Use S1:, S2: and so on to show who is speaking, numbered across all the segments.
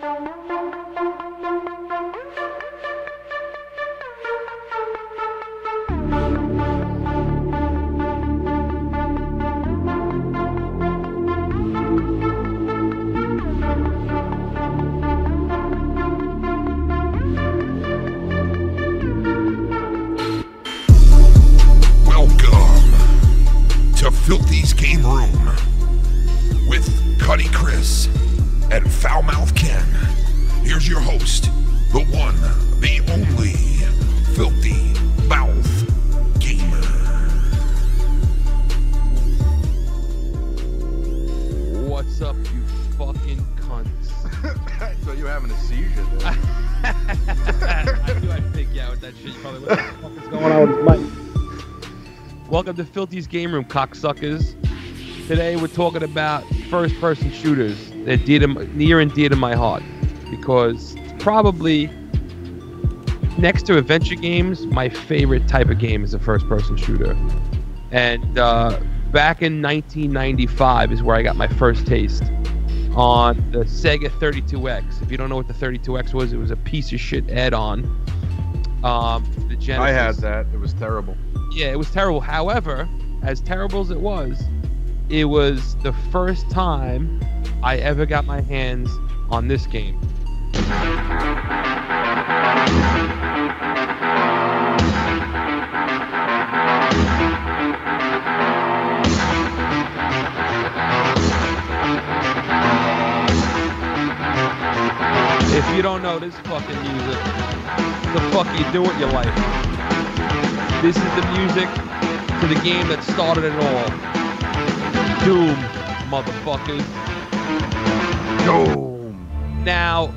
S1: Filthy's Game Room with Cunny Chris and Foulmouth Ken. Here's your host, the one, the only Filthy Mouth Gamer.
S2: What's up, you fucking cunts?
S3: I thought you were having a seizure there.
S2: I knew I'd fake you out with that shit. You probably what the fuck is going on with Mike? Welcome to Filthy's Game Room, cocksuckers. Today we're talking about first-person shooters. They're near and dear to my heart because it's probably, next to adventure games, my favorite type of game is a first-person shooter. And back in 1995 is where I got my first taste on the Sega 32X. If you don't know what the 32X was, it was a piece of shit add-on. The Genesis.
S3: I had that. It was terrible.
S2: Yeah, it was terrible. However, as terrible as it was the first time I ever got my hands on this game. If you don't know this fucking music, what the fuck are you doing with your life? This is the music to the game that started it all. Doom, motherfuckers.
S3: Doom.
S2: Now,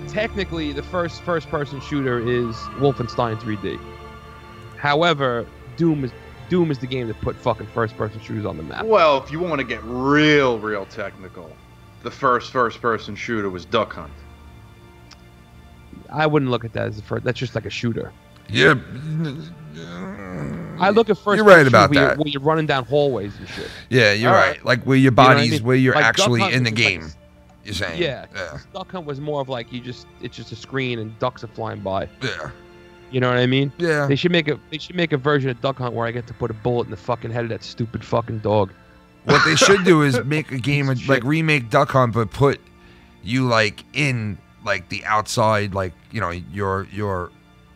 S2: technically, the first-person shooter is Wolfenstein 3D. However, Doom is the game that put fucking first-person shooters on the map.
S3: Well, if you want to get real technical, the first-person shooter was Duck Hunt.
S2: I wouldn't look at that as the first. That's just like a shooter.
S1: Yeah.
S2: I look at first.
S1: You're right about that.
S2: Where you're running down hallways and shit.
S1: Yeah, you're right. Like where your body's,
S2: you know what I mean?
S1: where you're
S2: Like
S1: actually in the
S2: like,
S1: game. You're saying.
S2: Yeah. Duck Hunt was more of like it's just a screen and ducks are flying by.
S1: Yeah.
S2: You know what I mean?
S1: Yeah.
S2: They should make a version of Duck Hunt where I get to put a bullet in the fucking head of that stupid fucking dog.
S1: What they should do is make a game like remake Duck Hunt, but put you like in like the outside, like your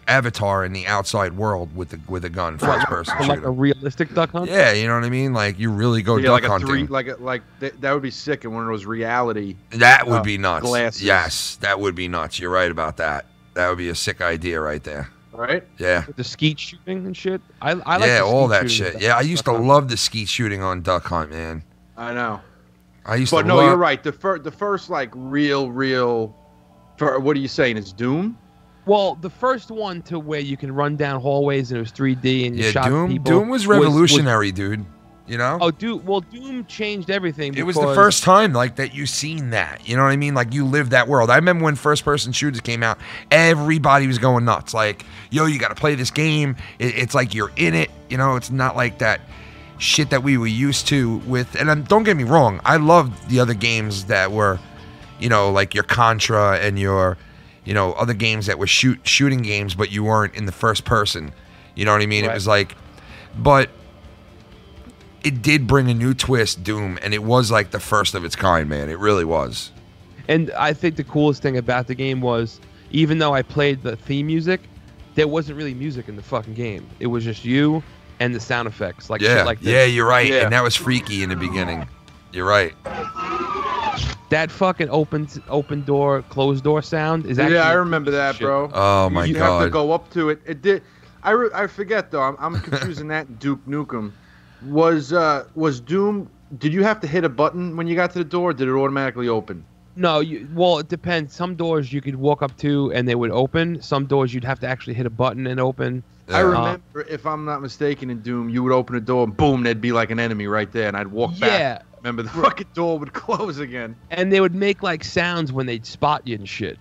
S1: avatar in the outside world with a gun, first person shooter.
S2: Like a realistic Duck Hunt?
S1: Yeah, you know what I mean? Like you really go duck hunting.
S3: That would be sick in one of those reality.
S1: That would be nuts.
S3: Glasses.
S1: Yes, that would be nuts. You're right about that. That would be a sick idea right there.
S3: Right?
S1: Yeah.
S2: With the skeet shooting and shit. I like
S1: yeah,
S2: the
S1: all that
S2: shooting
S1: shit. Yeah, I used to love the skeet shooting on Duck Hunt, man.
S3: I know.
S1: But
S3: no, you're right. The first like real. What are you saying? It's Doom.
S2: Well, the first one to where you can run down hallways and it was 3D and you shot people.
S1: Doom was revolutionary, dude. You know?
S2: Oh, Doom changed everything.
S1: It was the first time like that you seen that. You know what I mean? Like you lived that world. I remember when first-person shooters came out, everybody was going nuts. Like, yo, you got to play this game. It's like you're in it. You know, it's not like that shit that we were used to with. And don't get me wrong, I loved the other games that were, like your Contra and your, other games that were shooting games, but you weren't in the first person. You know what I mean? Right. It was like, but it did bring a new twist, Doom, and it was like the first of its kind, man. It really was.
S2: And I think the coolest thing about the game was, even though I played the theme music, there wasn't really music in the fucking game. It was just you and the sound effects, like shit like this.
S1: Yeah, you're right. Yeah. And that was freaky in the beginning. You're right.
S2: That fucking open door, closed door sound is actually.
S3: Yeah, I remember that, bro.
S1: Oh my god.
S3: You have to go up to it. It did. I forget though. I'm confusing that and Duke Nukem. Was Doom? Did you have to hit a button when you got to the door? Or did it automatically open?
S2: No. Well, it depends. Some doors you could walk up to and they would open. Some doors you'd have to actually hit a button and open.
S3: I remember, if I'm not mistaken, in Doom, you would open a door and boom, there'd be like an enemy right there, and I'd walk back. Yeah. Remember, the fucking door would close again.
S2: And they would make like sounds when they'd spot you and shit.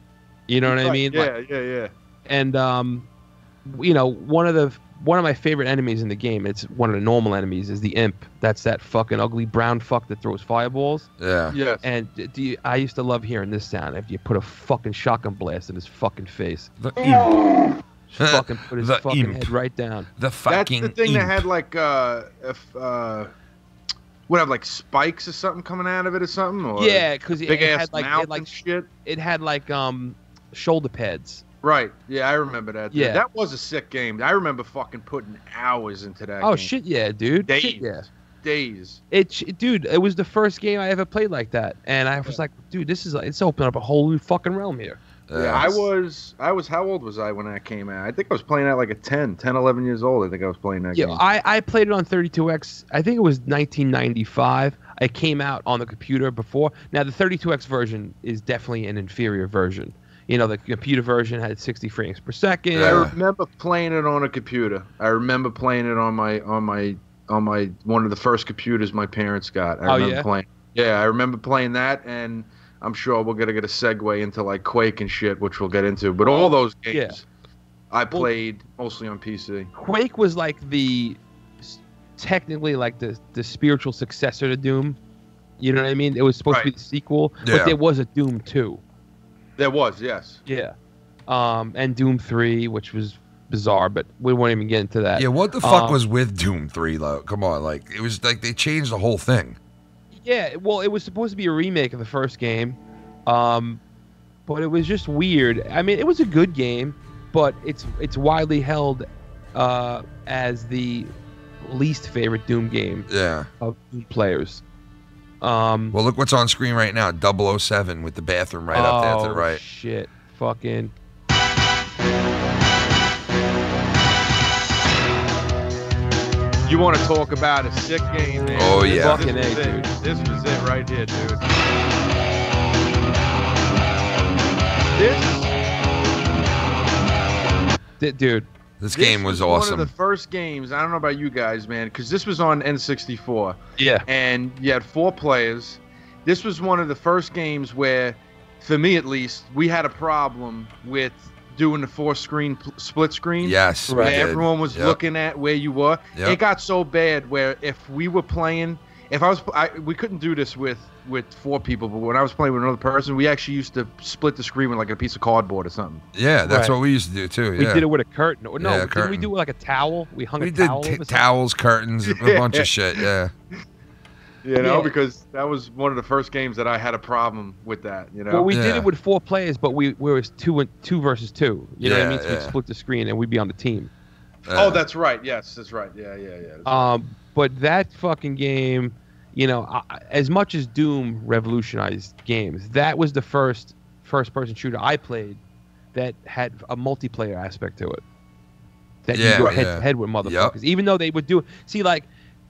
S2: You know what I mean?
S3: Yeah.
S2: And one of the one of my favorite enemies in the game, it's one of the normal enemies, is the imp. That's that fucking ugly brown fuck that throws fireballs.
S1: Yeah.
S3: Yes.
S2: And I used to love hearing this sound after you put a fucking shotgun blast in his fucking face.
S1: The imp.
S2: Just fucking put his
S1: The
S2: fucking
S1: imp.
S2: head right down.
S1: The fucking
S3: That's the thing
S1: imp.
S3: that had like would have like spikes or something coming out of it or something, or
S2: Yeah, because
S3: big ass
S2: had like,
S3: mouth and shit.
S2: it had like shoulder pads.
S3: Right. Yeah, I remember that.
S2: Yeah.
S3: That was a sick game. I remember fucking putting hours into that.
S2: Oh
S3: game.
S2: shit, yeah, dude.
S3: Days.
S2: Shit, yeah.
S3: Days.
S2: Dude, it was the first game I ever played like that, and I was like, dude, it's opening up a whole new fucking realm here.
S3: Yeah, I was. How old was I when that came out? I think I was playing that like a 10, 11 years old. I think I was playing that
S2: Yeah,
S3: game.
S2: I played it on 32X. I think it was 1995. It came out on the computer before. Now the 32X version is definitely an inferior version. You know, the computer version had 60 frames per second.
S3: I remember playing it on a computer. I remember playing it on my one of the first computers my parents got. I remember playing. Yeah, I remember playing that, and I'm sure we're gonna get a segue into like Quake and shit, which we'll get into. But all those games, I played mostly on PC.
S2: Quake was like technically like the spiritual successor to Doom. You know what I mean? It was supposed to be the sequel, but there was a Doom 2.
S3: There was, yes.
S2: Yeah. And Doom 3, which was bizarre, but we won't even get into that.
S1: Yeah, what the fuck was with Doom 3, though? Come on, like, it was like they changed the whole thing.
S2: Yeah, well, it was supposed to be a remake of the first game, but it was just weird. I mean, it was a good game, but it's widely held as the least favorite Doom game of Doom players.
S1: Well, look what's on screen right now. 007 with the bathroom right up there to the right.
S2: Shit. Fucking.
S3: You want to talk about a sick game, man?
S1: Oh, yeah.
S2: Fucking A, dude.
S3: This was it right here, dude.
S2: Dude.
S1: This game was
S3: One
S1: awesome.
S3: of the first games. I don't know about you guys, man, because this was on N64.
S2: Yeah.
S3: And you had 4 players. This was one of the first games where, for me at least, we had a problem with doing the 4-screen split screen.
S1: Yes,
S3: where
S1: we did.
S3: everyone was looking at where you were.
S1: Yep.
S3: It got so bad where if we were playing, we couldn't do this with 4 people, but when I was playing with another person, we actually used to split the screen with like a piece of cardboard or something.
S1: Yeah, that's what we used to do too.
S2: We
S1: Yeah.
S2: did it with a curtain. No, didn't
S1: curtain.
S2: we do it with like a towel? We hung
S1: We
S2: a
S1: did
S2: towel over
S1: towels, curtains, a bunch of shit. Yeah.
S3: You know,
S2: Yeah.
S3: because that was one of the first games that I had a problem with that, you know?
S2: Well, we did it with 4 players, but we were 2 versus 2. You know what I mean? So we'd split the screen and we'd be on the team.
S3: Oh, that's right. Yes, that's right. Yeah. That's right.
S2: But that fucking game, you know, as much as Doom revolutionized games, that was the first-person shooter I played that had a multiplayer aspect to it. That you go head-to-head with motherfuckers. Even though they would do... See, like...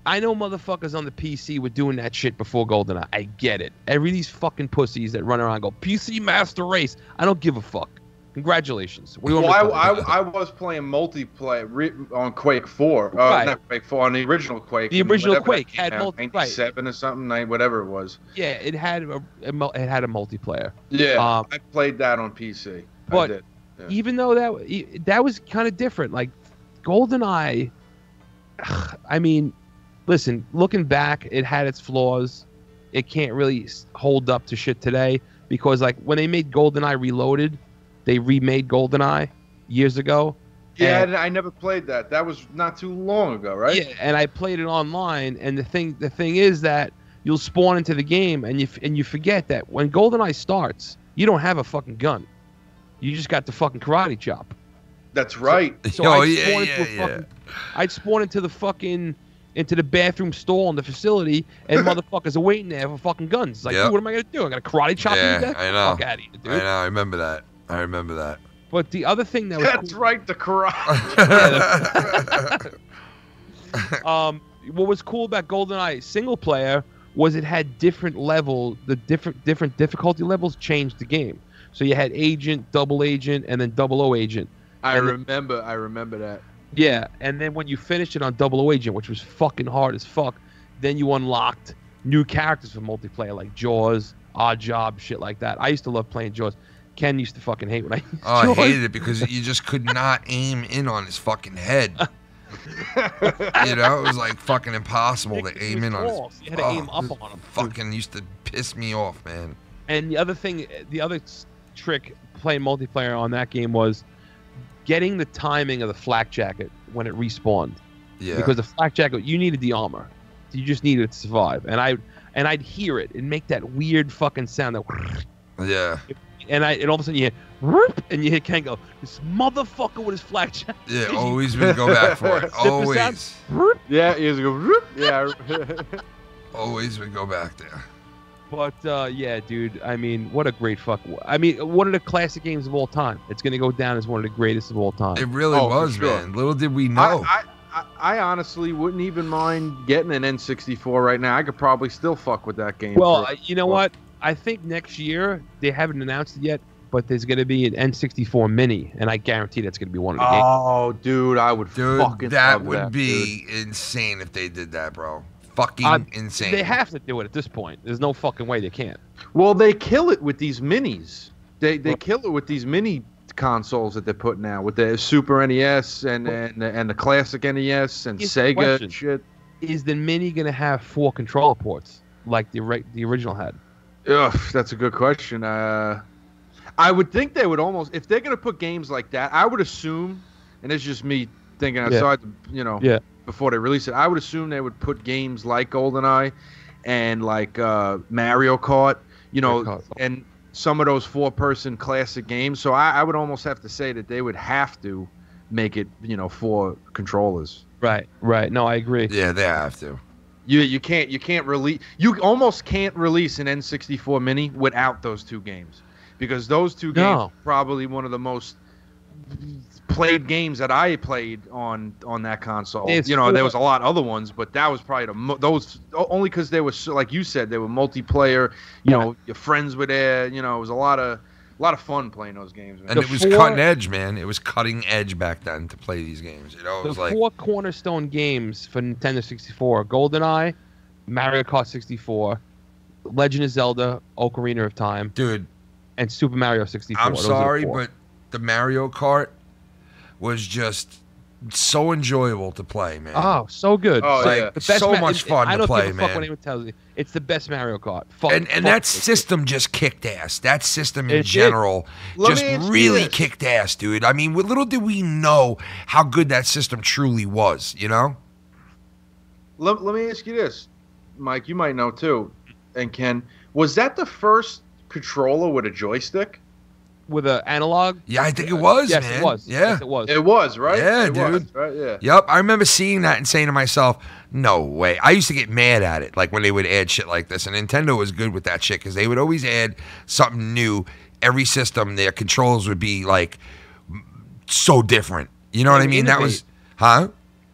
S2: I know motherfuckers on the PC were doing that shit before GoldenEye. I get it. Every these fucking pussies that run around and go, PC Master Race. I don't give a fuck. Congratulations. What do you want me to tell you?
S3: I was playing multiplayer on Quake 4.
S2: Right.
S3: Not Quake 4, on the original Quake.
S2: The original Quake had
S3: 97 or something, whatever it was.
S2: Yeah, it had a multiplayer.
S3: Yeah, I played that on PC.
S2: But
S3: I did. Yeah.
S2: even though that was kind of different, like GoldenEye, I mean... Listen, looking back, it had its flaws. It can't really hold up to shit today because, like, when they made GoldenEye Reloaded, they remade GoldenEye years ago.
S3: Yeah, I never played that. That was not too long ago, right?
S2: Yeah, and I played it online. And the thing is that you'll spawn into the game and you forget that when GoldenEye starts, you don't have a fucking gun. You just got the fucking karate chop.
S3: That's right.
S2: So I'd spawn into the fucking. Into the bathroom stall in the facility, and motherfuckers are waiting there for fucking guns. Like, dude, what am I gonna do? I'm gonna karate chop you to death?
S1: I know.
S2: Fuck out of here, dude.
S1: I know. I remember that.
S2: But the other thing that was
S3: that's right, the karate.
S2: What was cool about GoldenEye single player was it had different levels. The different difficulty levels changed the game. So you had agent, double agent, and then 00 agent.
S3: I remember that.
S2: Yeah, and then when you finished it on 00 Agent, which was fucking hard as fuck, then you unlocked new characters for multiplayer, like Jaws, Odd Job, shit like that. I used to love playing Jaws. Ken used to fucking hate when I used Jaws.
S1: I hated it because you just could not aim in on his fucking head. You know, it was like fucking impossible to aim in on.
S2: You had to aim up on him.
S1: Fucking used to piss me off, man.
S2: And the other trick playing multiplayer on that game was getting the timing of the flak jacket when it respawned.
S1: Yeah.
S2: Because the flak jacket, you needed the armor. You just needed it to survive. And I'd hear it and make that weird fucking sound.
S1: Yeah.
S2: And all of a sudden you hear, whoop, and you hear Ken go, this motherfucker with his flak jacket.
S1: Yeah, always would go back for it. Always.
S3: Yeah, he was go, whoop. Yeah.
S1: Always would go back there.
S2: But yeah, dude. I mean, what a great one of the classic games of all time. It's gonna go down as one of the greatest of all time.
S1: It really was,
S3: sure.
S1: man. Little did we know.
S3: I honestly wouldn't even mind getting an N64 right now. I could probably still fuck with that game.
S2: Well, you know what? I think next year, they haven't announced it yet, but there's going to be an N64 Mini, and I guarantee that's going to be one of the games.
S3: Oh, dude, I would fucking
S1: that
S3: love
S1: would
S3: that,
S1: be insane if they did that, bro. Fucking insane.
S2: They have to do it at this point. There's no fucking way they can't.
S3: Well, they kill it with these minis. They kill it with these mini consoles that they're putting out with the Super NES and the classic NES and Sega and shit.
S2: Is the Mini going to have 4 controller ports like the original had?
S3: Ugh, that's a good question. I would think they would almost, if they're going to put games like that, I would assume, and it's just me thinking outside, before they release it, I would assume they would put games like GoldenEye and like Mario Kart, and some of those 4-person classic games. So I would almost have to say that they would have to make it, 4 controllers.
S2: Right. No, I agree.
S1: Yeah, they have to.
S3: You almost can't release an N64 Mini without those 2 games, because those 2 games are probably one of the most played games that I played on that console. There was a lot of other ones, but that was probably those only because they were like you said, they were multiplayer. Your friends were there. It was a lot of fun playing those games, man.
S1: And it was cutting edge, man. It was cutting edge back then to play these games. It was
S2: the 4 cornerstone games for Nintendo 64: GoldenEye, Mario Kart 64, Legend of Zelda: Ocarina of Time,
S1: dude,
S2: and Super Mario 64.
S1: I'm sorry, but the Mario Kart was just so enjoyable to play, man.
S2: Oh, so good.
S3: Oh,
S1: the best so much fun to play, man. I don't give a fuck
S2: what anyone tells you. It's the best Mario Kart.
S1: And that system just kicked ass. That system in general just really kicked ass, dude. I mean, little did we know how good that system truly was,
S3: Let me ask you this, Mike. You might know too, and Ken. Was that the first controller with a joystick?
S2: With an analog?
S1: Yeah, I think it was,
S2: yes,
S1: man.
S2: It was.
S1: Yeah.
S2: Yes, it was.
S3: It was, right?
S1: Yeah,
S3: it
S1: dude.
S3: Was, right? Yeah.
S1: Yep, I remember seeing that and saying to myself, no way. I used to get mad at it, like when they would add shit like this. And Nintendo was good with that shit because they would always add something new. Every system, their controls would be like so different. You know what I mean? That was,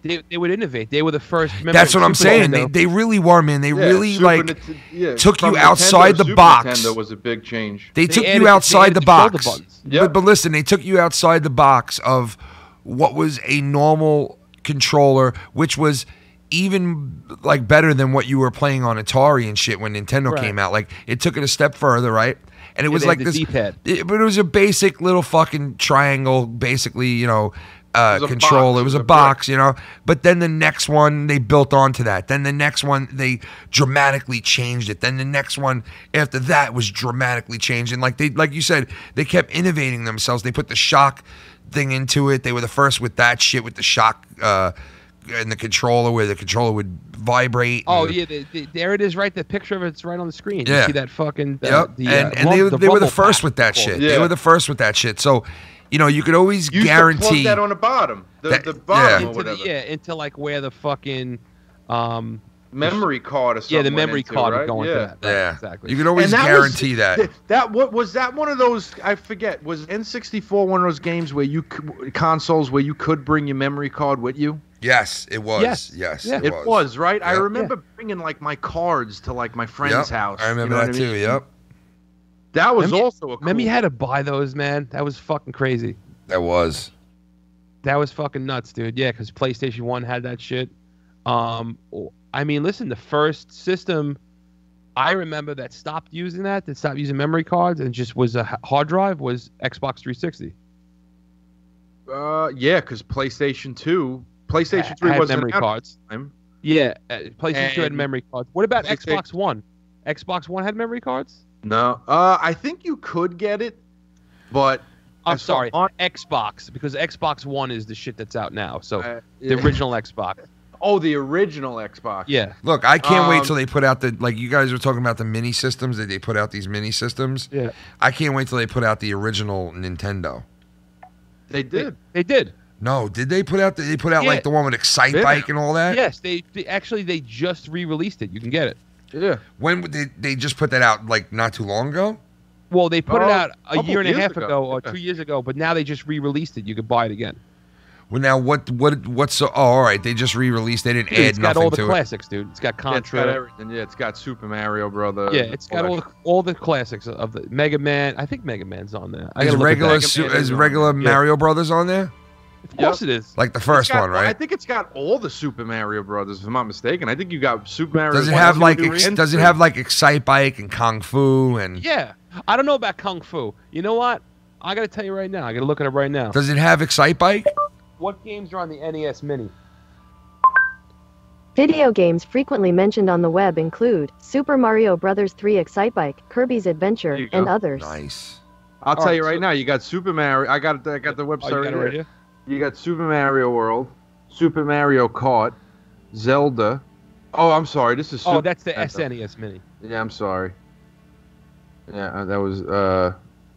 S2: They would innovate. They were the first.
S1: That's what I'm saying. They really were, man. They really took you outside the box.
S3: Nintendo was a big change.
S1: They took you outside the box. But listen, they took you outside the box of what was a normal controller, which was even like better than what you were playing on Atari and shit when Nintendo came out. Like it took it a step further, right? And it was like this, but it was a basic little fucking triangle, basically, control. It was a box, But then the next one they built onto that. Then the next one they dramatically changed it. Then the next one after that was dramatically changed. And like you said, they kept innovating themselves. They put the shock thing into it. They were the first with that shit with the shock and the controller, where the controller would vibrate.
S2: Oh yeah, there it is, right? The picture of it's right on the screen.
S1: Yeah.
S2: You see that fucking
S1: they were the first with that shit. Yeah. They were the first with that shit. So. You could always guarantee.
S3: You plug that on the bottom. The bottom or whatever.
S2: Into like where the fucking
S3: memory card or something.
S2: Yeah, the memory card would go into that. Right,
S1: yeah,
S2: exactly.
S1: You could always guarantee that.
S3: What was that one of those? I forget. Was N64 one of those games where consoles where you could bring your memory card with you?
S1: Yes, it was. Yes,
S3: it was right. Yep. I remember bringing like my cards to like my friend's house.
S1: I remember that too. Yep.
S3: That was also a cool.
S2: Remember you had to buy those, man? That was fucking crazy.
S1: That was
S2: fucking nuts, dude. Yeah, because PlayStation 1 had that shit. I mean, listen, the first system I remember that stopped using memory cards and just was a hard drive was Xbox 360.
S3: Yeah, because PlayStation 2 PlayStation 3
S2: had
S3: wasn't
S2: memory
S3: out
S2: cards.
S3: at the time.
S2: Yeah, PlayStation 2 had
S3: And
S2: memory cards. What about
S3: 68
S2: Xbox One? Xbox One had memory cards?
S3: No, I think you could get it, but
S2: I'm sorry, Xbox, because Xbox One is the shit that's out now. So
S3: yeah.
S2: the original Xbox.
S3: Oh, the original Xbox.
S2: Yeah.
S1: Look, I can't wait till they put out the, like you guys were talking about the mini systems, that they put out these mini systems.
S2: Yeah.
S1: I can't wait till they put out the original Nintendo.
S3: They did.
S2: They did.
S1: No, did they put out like the one with Excite Bike and all that?
S2: Yes, they just re-released it. You can get it.
S3: Yeah.
S1: When they just put that out, like not too long ago?
S2: Well, they put it out a year and a half
S3: ago.
S2: ago or 2 years ago, but now they just re-released it. You could buy it again.
S1: Well, now what's so? Oh, all right. They just re-released. They didn't add nothing to it.
S2: It's got all the classics, dude. It's got Contra.
S3: Yeah, it's got everything. Yeah, it's got Super Mario Brothers.
S2: Yeah, it's got all the classics of the Mega Man. I think Mega Man's on there.
S1: Is regular Mario Brothers on there?
S2: Of course it is.
S1: Like the first one, right?
S3: I think it's got all the Super Mario Brothers, if I'm not mistaken. I think you got Super Mario.
S1: Does it have like Excite Bike and Kung Fu and?
S2: Yeah, I don't know about Kung Fu. You know what? I gotta tell you right now. I gotta look at it right now.
S1: Does it have Excite Bike?
S2: What games are on the NES Mini?
S4: Video games frequently mentioned on the web include Super Mario Bros. 3 Excite Bike, Kirby's Adventure, and others.
S1: Nice.
S3: I'll tell you right now. You got Super Mario. I got the website
S2: right here.
S3: You got Super Mario World, Super Mario Kart, Zelda. Oh, I'm sorry. This is.
S2: Oh, that's the SNES Mini.
S3: Yeah, I'm sorry. Yeah, that was.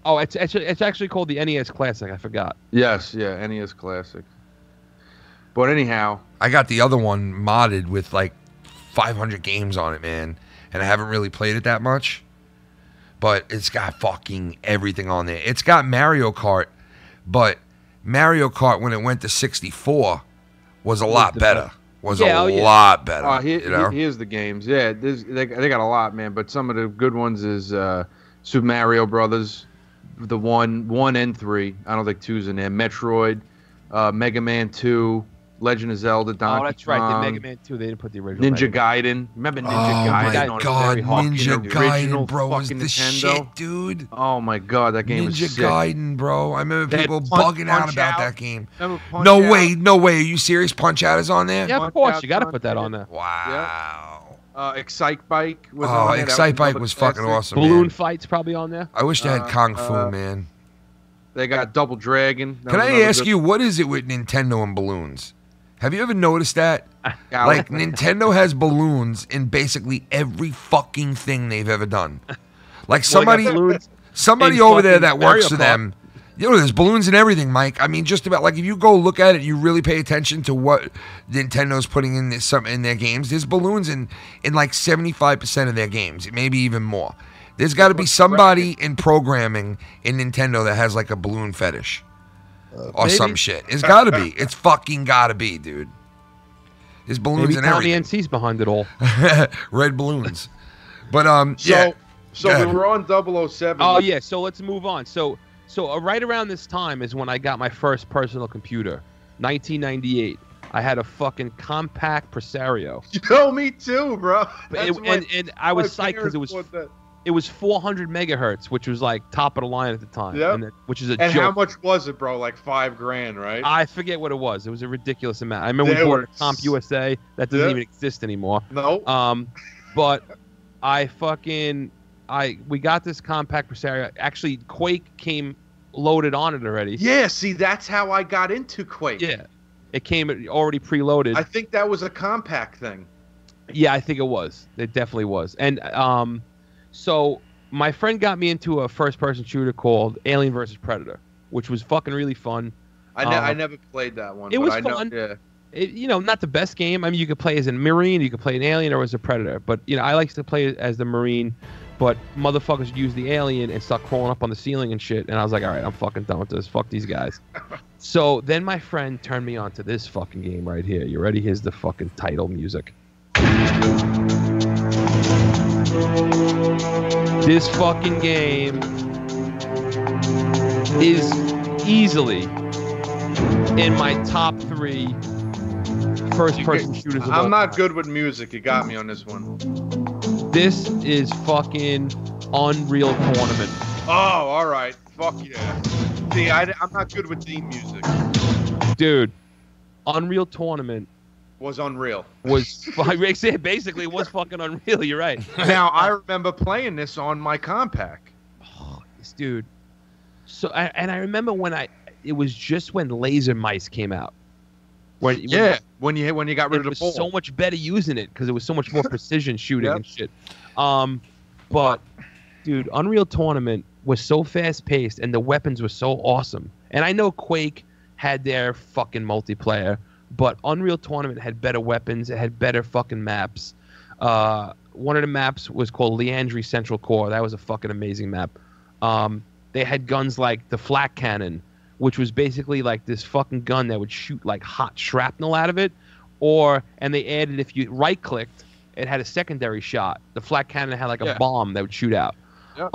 S2: Oh, it's actually called the NES Classic. I forgot.
S3: Yes, yeah, NES Classic. But anyhow,
S1: I got the other one modded with like 500 games on it, man, and I haven't really played it that much. But it's got fucking everything on there. It's got Mario Kart, but Mario Kart when it went to 64 was a lot better. Lot better.
S3: Here's the games. Yeah, they got a lot, man. But some of the good ones is Super Mario Brothers, the one and 3. I don't think 2's in there. Metroid, Mega Man 2, Legend of Zelda, Donkey Kong.
S2: Oh, that's right. The Mega Man 2. They didn't put the original.
S3: Ninja Gaiden. Remember Ninja Gaiden?
S1: Oh my god, Ninja Gaiden, bro, was the shit, dude.
S3: Oh my god, that game was sick.
S1: Ninja Gaiden, bro. I remember people bugging out about that game.
S3: No
S1: way. Are you serious? Punch Out is on there?
S2: Yeah, of course. You got to put that on there.
S1: Wow.
S3: Excite Bike was
S1: on there. Excite Bike was fucking awesome.
S2: Balloon Fight's probably on there.
S1: I wish they had Kung Fu, man.
S3: They got Double Dragon.
S1: Can I ask you, what is it with Nintendo and balloons? Have you ever noticed that? Like, Nintendo has balloons in basically every fucking thing they've ever done. Like, somebody over there that works for them, you know, there's balloons and everything, Mike. I mean, just about, like, if you go look at it, you really pay attention to what Nintendo's putting in their games, there's balloons in like 75% of their games, maybe even more. There's got to be somebody in programming in Nintendo that has, like, a balloon fetish. Or some shit. It's gotta be. It's fucking gotta be, dude. There's balloons and everything.
S2: Maybe Tommy NC's behind it all.
S1: Red balloons. But
S3: So we were on 007.
S2: Oh yeah. So let's move on. So right around this time is when I got my first personal computer, 1998. I had a fucking compact Presario.
S3: Yo, me too, bro.
S2: And I was psyched because it was 400 megahertz, which was like top of the line at the time.
S3: Yeah.
S2: Which is a
S3: and
S2: joke.
S3: how much was it, bro? Like $5,000, right?
S2: I forget what it was. It was a ridiculous amount. I remember we bought a Comp USA that doesn't even exist anymore.
S3: No.
S2: But we got this compact Presario. Actually, Quake came loaded on it already.
S3: Yeah. See, that's how I got into Quake.
S2: Yeah. It came already preloaded.
S3: I think that was a compact thing.
S2: Yeah, I think it was. It definitely was. And so my friend got me into a first-person shooter called Alien vs. Predator, which was fucking really fun.
S3: I never played that one.
S2: It was fun. Not the best game. I mean, you could play as a Marine, you could play an Alien, or as a Predator. But, I like to play as the Marine. But motherfuckers use the Alien and start crawling up on the ceiling and shit. And I was like, all right, I'm fucking done with this. Fuck these guys. So then my friend turned me on to this fucking game right here. You ready? Here's the fucking title music. This fucking game is easily in my top 3 first-person shooters of all time.
S3: I'm not good with music. You got me on this one.
S2: This is fucking Unreal Tournament.
S3: Oh, all right. Fuck yeah. See, I'm not good with theme music.
S2: Dude, Unreal Tournament
S3: was unreal.
S2: Basically, it was fucking unreal. You're right.
S3: Now I remember playing this on my compact.
S2: Oh, this dude. So and I remember it was just when laser mice came out. When you got rid of the ball. It was so much better using it because it was so much more precision shooting and shit. But dude, Unreal Tournament was so fast paced and the weapons were so awesome. And I know Quake had their fucking multiplayer, but Unreal Tournament had better weapons. It had better fucking maps. One of the maps was called Leandri Central Core. That was a fucking amazing map. They had guns like the flak cannon, which was basically like this fucking gun that would shoot like hot shrapnel out of it. And they added, if you right-clicked, it had a secondary shot. The flak cannon had like a bomb that would shoot out.
S3: Yep.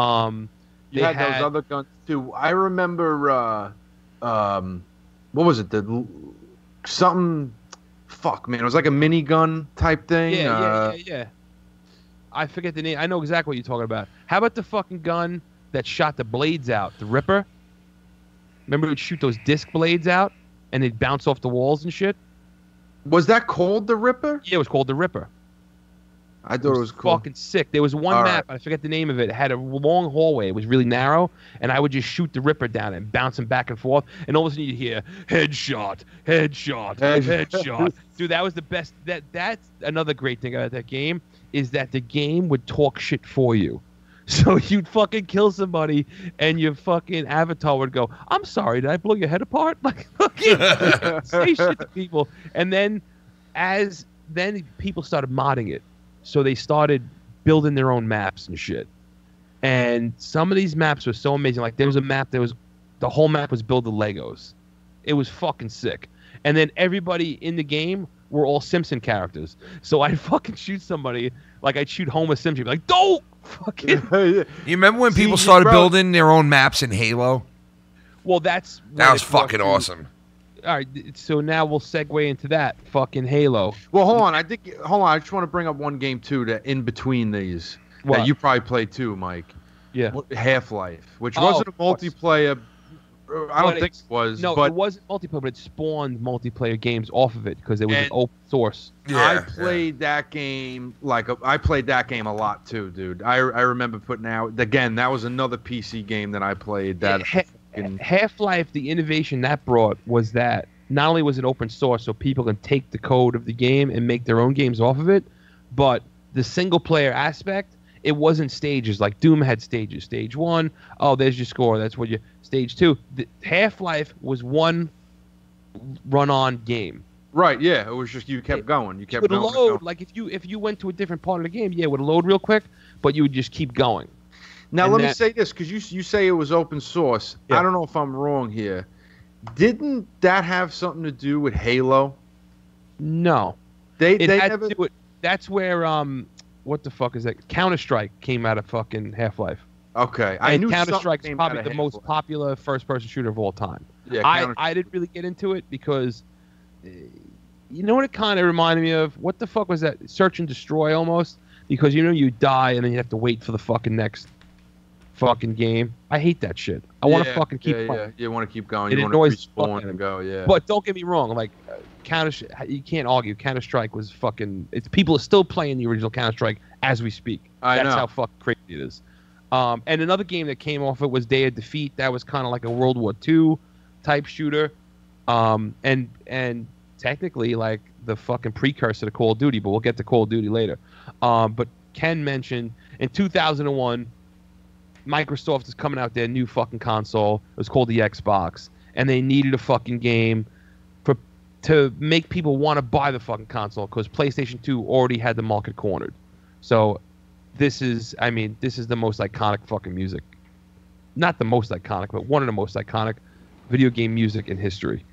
S3: You had those other guns too. I remember, what was it? Fuck, man. It was like a minigun type thing.
S2: Yeah. I forget the name. I know exactly what you're talking about. How about the fucking gun that shot the blades out? The Ripper? Remember it would shoot those disc blades out and they'd bounce off the walls and shit?
S3: Was that called the Ripper?
S2: Yeah, it was called the Ripper.
S3: I thought it was cool.
S2: Fucking sick. There was one map, I forget the name of it. It had a long hallway. It was really narrow, and I would just shoot the Ripper down and bounce him back and forth, and all of a sudden you'd hear headshot. Dude, that was the best. That's another great thing about that game is that the game would talk shit for you. So you'd fucking kill somebody, and your fucking avatar would go, "I'm sorry, did I blow your head apart?" Like fucking say shit to people, and then people started modding it. So they started building their own maps and shit. And some of these maps were so amazing. Like there was a map that was, the whole map was built of Legos. It was fucking sick. And then everybody in the game were all Simpson characters. So I'd fucking shoot somebody, like I'd shoot Homer Simpson, be like, don't fucking.
S1: You remember when people started building their own maps in Halo?
S2: Well, that
S1: was fucking awesome.
S2: All right, so now we'll segue into that fucking Halo.
S3: Well, hold on. I just want to bring up one game too that in between these that you probably played too, Mike.
S2: Yeah.
S3: Half-Life, which wasn't a multiplayer. I don't think it was.
S2: No,
S3: but
S2: it wasn't multiplayer, but it spawned multiplayer games off of it because it was an open source.
S3: I played that game I played that game a lot too, dude. I remember putting out again. That was another PC game that I played. That.
S2: Half-Life, the innovation that brought was that not only was it open source so people can take the code of the game and make their own games off of it, but the single player aspect, it wasn't stages. Like Doom had stages. Stage 1, there's your score. That's what you. Stage 2. Half-Life was one run-on game.
S3: Right, yeah. It was just you kept going. You kept
S2: going. It would load, like if you went to a different part of the game, it would load real quick, but you would just keep going.
S3: Now, let me say this, because you say it was open source. Yeah. I don't know if I'm wrong here. Didn't that have something to do with Halo?
S2: No.
S3: They never...
S2: That's where, what the fuck is that? Counter-Strike came out of fucking Half-Life.
S3: Okay.
S2: I knew Counter-Strike's probably the most popular first-person shooter of all time. Yeah, I didn't really get into it because, you know what it kind of reminded me of? What the fuck was that? Search and Destroy almost? Because, you die and then you have to wait for the fucking next fucking game. I hate that shit. I want to fucking keep playing.
S3: Yeah, you want to keep going. You want to respawn and go, yeah.
S2: But don't get me wrong, like you can't argue. Counter-Strike was fucking. People are still playing the original Counter-Strike as we speak. That's how fucking crazy it is. And another game that came off it was Day of Defeat. That was kind of like a World War II type shooter. And technically like the fucking precursor to Call of Duty, but we'll get to Call of Duty later. But Ken mentioned in 2001. Microsoft is coming out their new fucking console. It was called the Xbox, and they needed a fucking game to make people want to buy the fucking console because PlayStation 2 already had the market cornered. So this is the most iconic fucking music. Not the most iconic, but one of the most iconic video game music in history.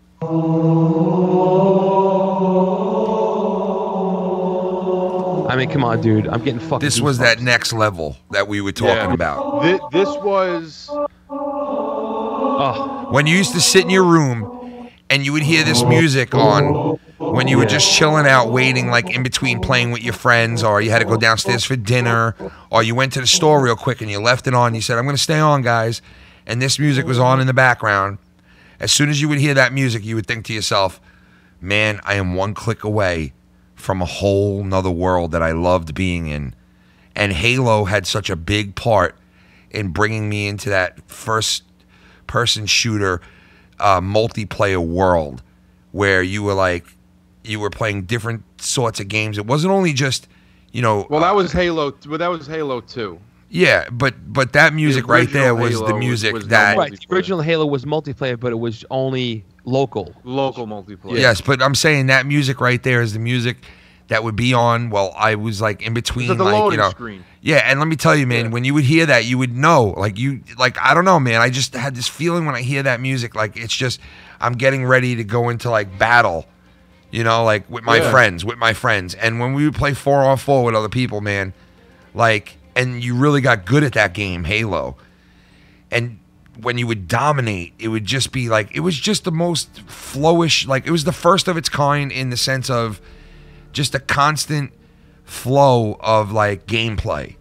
S2: I mean, come on, dude. I'm getting fucking.
S1: This was that next level that we were talking about.
S3: This was.
S1: When you used to sit in your room and you would hear this music on when you were just chilling out, waiting, like in between playing with your friends, or you had to go downstairs for dinner, or you went to the store real quick and you left it on. You said, "I'm going to stay on, guys," and this music was on in the background. As soon as you would hear that music, you would think to yourself, man, I am one click away from a whole nother world that I loved being in. And Halo had such a big part in bringing me into that first-person shooter multiplayer world where you were playing different sorts of games. It wasn't only just, Well,
S3: that was Halo. But that was Halo 2.
S1: Yeah, but that music right there was the music that...
S2: Right, the original Halo was multiplayer, but it was only local.
S3: Local multiplayer.
S1: Yes, but I'm saying that music right there is the music that would be on while I was like in between,
S3: the loading screen.
S1: Yeah, and let me tell you, man, when you would hear that, you would know, I don't know, man. I just had this feeling when I hear that music, like it's just, I'm getting ready to go into like battle, like with my friends. And when we would play 4-on-4 with other people, man, and you really got good at that game, Halo. And when you would dominate, it would just be like, it was just the most flowish, it was the first of its kind in the sense of just a constant flow of gameplay,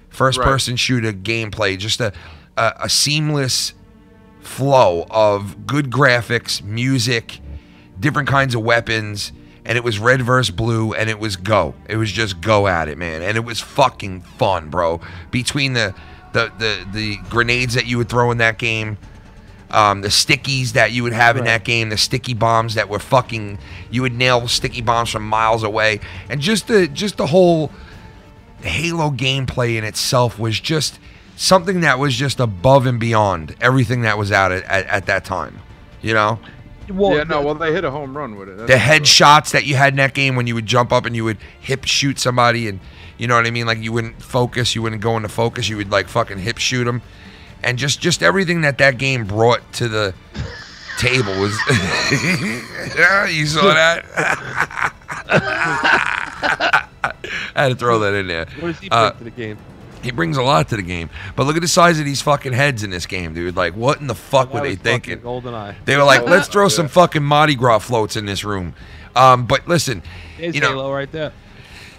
S1: first-person shooter gameplay, just a seamless flow of good graphics, music, different kinds of weapons, and it was red versus blue, and it was go. It was just go at it, man, and it was fucking fun, bro. Between the grenades that you would throw in that game, the stickies that you would have in that game, the sticky bombs that were fucking, you would nail sticky bombs from miles away, and just the whole Halo gameplay in itself was just something that was just above and beyond everything that was out at that time,
S3: Well, they hit a home run with it.
S1: The headshots that you had in that game when you would jump up and you would hip shoot somebody, and you know what I mean? You wouldn't focus, you wouldn't go into focus, you would fucking hip shoot them. And just everything that game brought to the table was... You saw that? I had to throw that in there.
S2: What does he bring to the game?
S1: He brings a lot to the game. But look at the size of these fucking heads in this game, dude. What in the fuck were they thinking?
S2: Goldeneye.
S1: They were like, let's throw some fucking Mardi Gras floats in this room. But listen...
S2: There's Halo right there.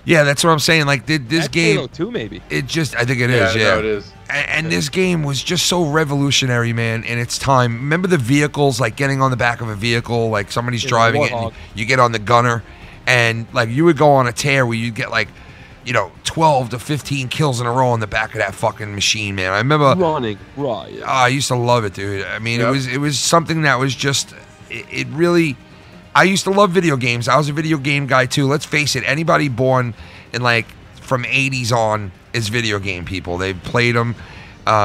S1: Yeah, that's what I'm saying. This game...
S2: Halo 2, maybe.
S1: It just... I think it is, yeah.
S3: No, it is.
S1: And this game was just so revolutionary, man, in its time. Remember the vehicles, getting on the back of a vehicle, somebody's driving it, and you get on the gunner, and, you would go on a tear where you'd get, 12 to 15 kills in a row on the back of that fucking machine, man. I remember...
S2: Running riot.
S1: I used to love it, dude. I mean, it was something that was just... It really... I used to love video games. I was a video game guy, too. Let's face it, anybody born in, from 80s on is video game people. They've played them.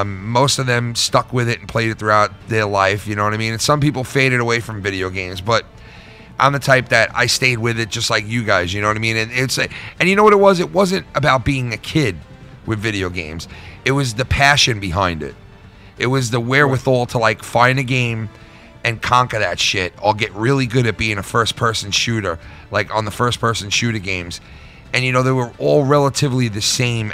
S1: Most of them stuck with it and played it throughout their life, you know what I mean? And some people faded away from video games, but I'm the type that I stayed with it just like you guys, you know what I mean? And and you know what it was? It wasn't about being a kid with video games. It was the passion behind it. It was the wherewithal to find a game and conquer that shit, or get really good at being a first-person shooter, on the first-person shooter games. And, they were all relatively the same,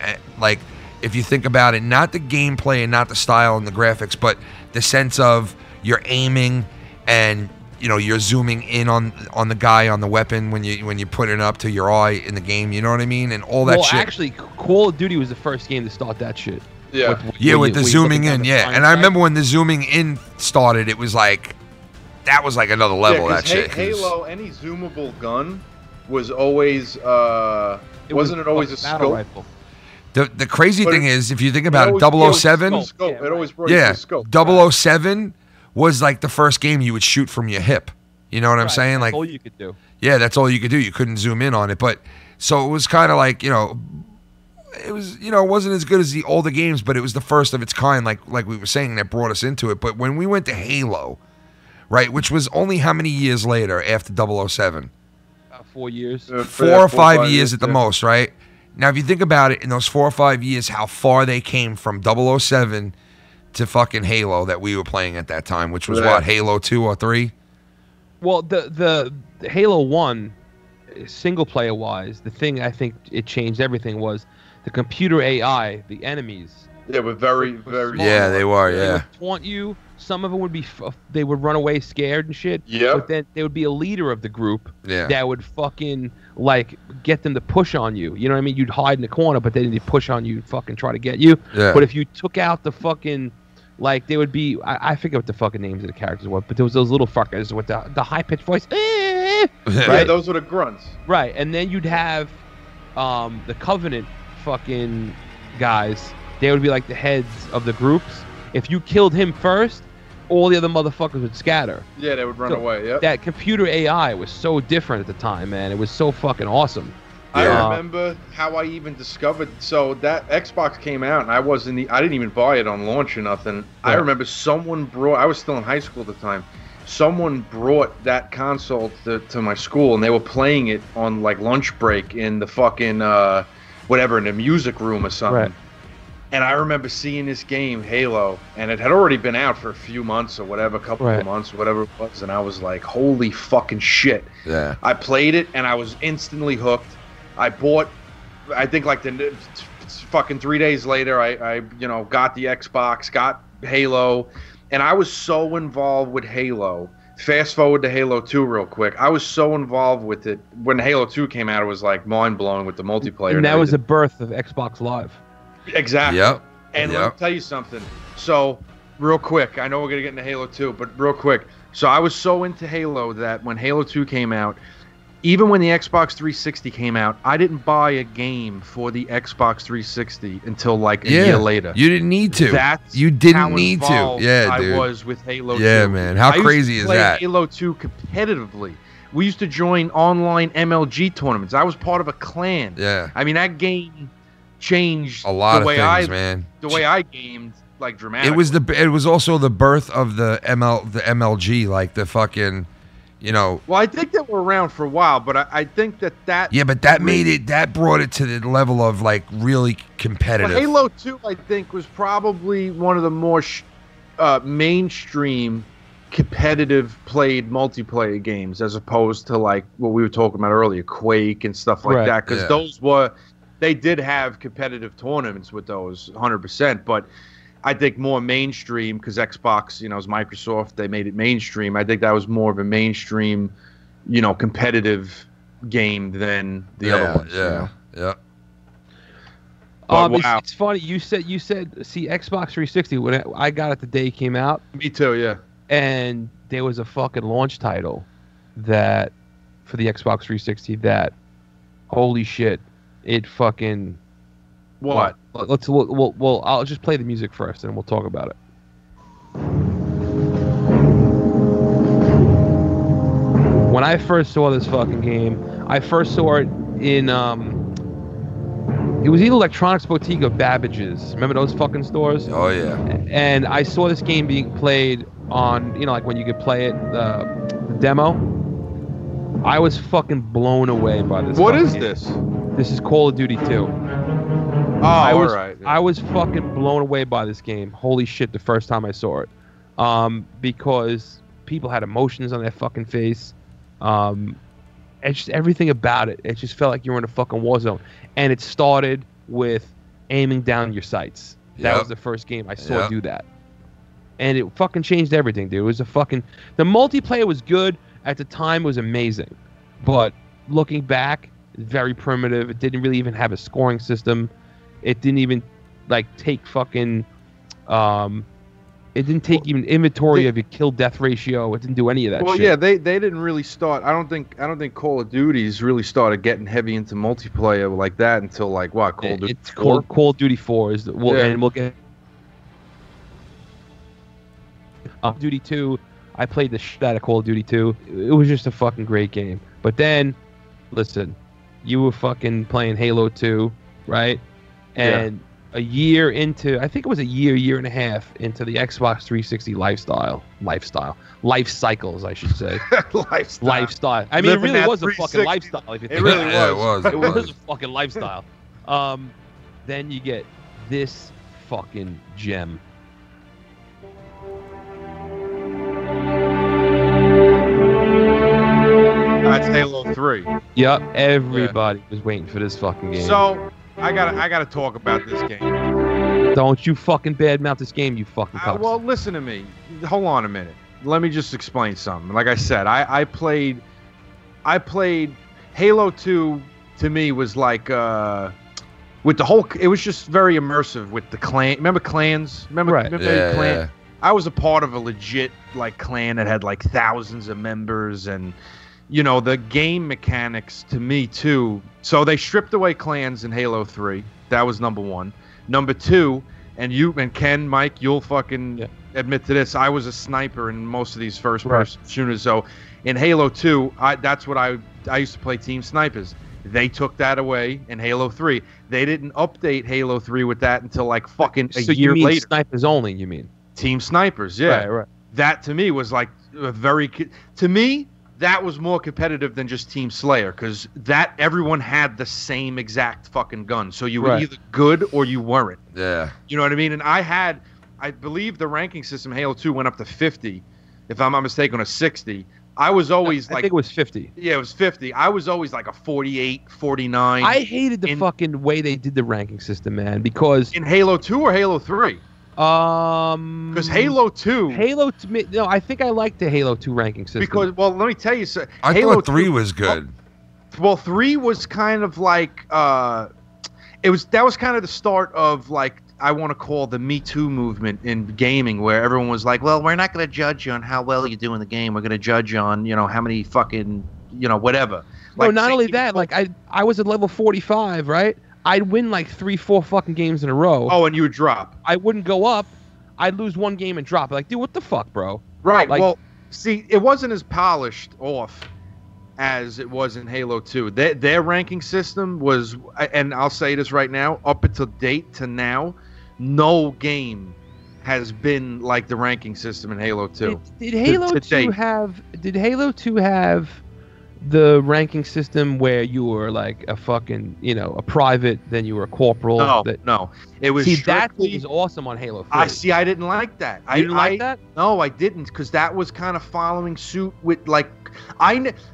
S1: if you think about it, not the gameplay and not the style and the graphics, but the sense of you're aiming and, you're zooming in on the guy, on the weapon when you put it up to your eye in the game, you know what I mean? And all that shit. Well,
S2: actually, Call of Duty was the first game to start that shit.
S3: Yeah.
S1: With the zooming in, yeah. And I remember when the zooming in started, it was that was another level, that shit.
S3: Halo, any zoomable gun was always, wasn't it always a scope? Rifle.
S1: The crazy thing is, if you think about it, 007,
S3: it always brought you a scope.
S1: 007 was the first game you would shoot from your hip. You know what I'm saying?
S2: That's all you could do.
S1: Yeah, that's all you could do. You couldn't zoom in on it. But so it was kind of it was, it wasn't as good as the older games, but it was the first of its kind, like we were saying, that brought us into it. But when we went to Halo, right, which was only how many years later after 007?
S2: 4 years.
S1: 4 or 5 years at the most, right? Now, if you think about it, in those 4 or 5 years, how far they came from 007 to fucking Halo that we were playing at that time, which was what, Halo 2 or 3?
S2: Well, the Halo 1, single player wise, the thing I think it changed everything was the computer AI, the enemies.
S3: Yeah, but very, very.
S1: Yeah, they were. Yeah.
S2: They would taunt you. Some of them would be, they would run away scared and shit.
S3: Yeah.
S2: But then there would be a leader of the group that would fucking get them to push on you. You know what I mean? You'd hide in the corner, but then they'd push on you and fucking try to get you.
S1: Yeah.
S2: But if you took out the fucking, there would be, I forget what the fucking names of the characters were, but there was those little fuckers with the high pitched voice. Right?
S3: Yeah, those were the grunts.
S2: Right, and then you'd have the Covenant fucking guys. They would be like the heads of the groups. If you killed him first, all the other motherfuckers would scatter.
S3: Yeah, they would run away. Yep.
S2: That computer AI was so different at the time, man. It was so fucking awesome.
S3: I remember how I even discovered. So that Xbox came out, and I didn't even buy it on launch or nothing. Yeah. I remember someone brought. I was still in high school at the time. Someone brought that console to my school, and they were playing it on like lunch break in the fucking whatever, in the music room or something.
S2: Right.
S3: And I remember seeing this game, Halo, and it had already been out for a few months or whatever, a couple of months, whatever it was, and I was like, holy fucking shit.
S1: Yeah.
S3: I played it, and I was instantly hooked. I bought, I think like the fucking 3 days later, I got the Xbox, got Halo, and I was so involved with Halo. Fast forward to Halo 2 real quick. I was so involved with it. When Halo 2 came out, it was like mind-blowing with the multiplayer.
S2: And that was the birth of Xbox Live.
S3: Exactly.
S1: Yep.
S3: And let me tell you something. So, real quick, I know we're going to get into Halo 2, but real quick. So, I was so into Halo that when Halo 2 came out, even when the Xbox 360 came out, I didn't buy a game for the Xbox 360 until like a year later.
S1: You didn't need to. You didn't need to. Yeah, dude.
S3: I was with Halo 2.
S1: Yeah, man. How crazy is that?
S3: Halo 2 competitively. We used to join online MLG tournaments. I was part of a clan.
S1: Yeah.
S3: I mean, that game changed
S1: a lot of things, man.
S3: The way I gamed, like, dramatically.
S1: It was also the birth of the MLG, like the fucking, Well,
S3: I think that we're around for a while, but I think that.
S1: Yeah, but that brought it to the level of like really competitive.
S3: Well, Halo 2, I think, was probably one of the more mainstream competitive played multiplayer games, as opposed to like what we were talking about earlier, Quake and stuff like that, because those were. They did have competitive tournaments with those, 100%, but I think more mainstream, because Xbox, is Microsoft, they made it mainstream. I think that was more of a mainstream, competitive game than the other ones.
S1: Yeah.
S3: Wow.
S2: It's funny. You said, see, Xbox 360, when I got it the day it came out.
S3: Me too, yeah.
S2: And there was a fucking launch title that, for the Xbox 360, that, holy shit. It fucking
S3: what?
S2: Well, I'll just play the music first, and we'll talk about it. When I first saw this fucking game, I first saw it in it was either Electronics Boutique or Babbage's. Remember those fucking stores?
S1: Oh yeah.
S2: And I saw this game being played on, like when you could play it, the demo. I was fucking blown away by this.
S3: What is this?
S2: This is Call of Duty 2.
S3: Oh, all right. Yeah.
S2: I was fucking blown away by this game. Holy shit, the first time I saw it. Because people had emotions on their fucking face. And just everything about it. It just felt like you were in a fucking war zone. And it started with aiming down your sights. That was the first game I saw do that. And it fucking changed everything, dude. It was the multiplayer was good. At the time, it was amazing. But looking back, very primitive. It didn't really even have a scoring system. It didn't even take fucking it didn't take even inventory of your kill death ratio. It didn't do any of that shit.
S3: Well, yeah, they didn't really start. I don't think Call of Duty's really started getting heavy into multiplayer like that until Call of Duty 4?
S2: Call of Duty 4 is and we'll get Duty 2. I played the shit out of Call of Duty 2. It was just a fucking great game. But then, listen, you were fucking playing Halo 2, right? And a year into, I think it was a year and a half into the Xbox 360 life cycles, I should say. Lifestyle. I mean, it really was a fucking lifestyle. If you think
S3: really
S1: was.
S2: It was a fucking lifestyle. Then you get this fucking gem.
S3: That's Halo 3.
S2: Yep, everybody was waiting for this fucking game.
S3: So, I gotta talk about this game.
S2: Don't you fucking badmouth this game, you fucking cocks.
S3: Well, listen to me. Hold on a minute. Let me just explain something. Like I said, I played Halo 2. To me, was like with the whole. It was just very immersive with the clan. Remember clans? Remember clan? I was a part of a legit clan that had thousands of members, and you know, the game mechanics to me too. So they stripped away clans in Halo 3. That was number one. Number two, and you and Ken, Mike, you'll fucking admit to this. I was a sniper in most of these first-person shooters. So in Halo 2, that's what I used to play Team Snipers. They took that away in Halo 3. They didn't update Halo 3 with that until like fucking a year
S2: later.
S3: later.
S2: Snipers only, you mean?
S3: Team Snipers, yeah.
S2: Right.
S3: That to me was like a very to me that was more competitive than just Team Slayer, because that everyone had the same exact fucking gun. So you were either good or you weren't.
S1: Yeah.
S3: You know what I mean? And I believe the ranking system Halo 2 went up to 50, if I'm not mistaken, or 60. I was always
S2: I think it was 50.
S3: Yeah, it was 50. I was always like a 48, 49.
S2: I hated the fucking way they did the ranking system, man, because
S3: in Halo 2 or Halo 3? Because Halo 2.
S2: No, I think I liked the Halo 2 ranking system.
S3: Because, well, let me tell you,
S1: I
S3: Halo
S1: thought 3
S3: 2,
S1: was good.
S3: Well, 3 was kind of like that was kind of the start of like I want to call the Me Too movement in gaming, where everyone was like, well, we're not going to judge you on how well you do in the game. We're going to judge you on, you know, how many fucking, you know, whatever.
S2: No, not only that, like I was at level 45, right? I'd win like 3-4 fucking games in a row.
S3: Oh, and you would drop.
S2: I wouldn't go up. I'd lose one game and drop. Like, dude, what the fuck, bro?
S3: Right.
S2: Like,
S3: well, see, it wasn't as polished off as it was in Halo 2. Their ranking system was, and I'll say this right now, up until date to now, no game has been like the ranking system in Halo 2.
S2: Did Halo 2 have the ranking system where you were like a fucking, you know, a private, then you were a corporal?
S3: No. It was
S2: that was awesome on Halo 3.
S3: I didn't like that.
S2: You didn't like that?
S3: No, I didn't, because that was kind of following suit with like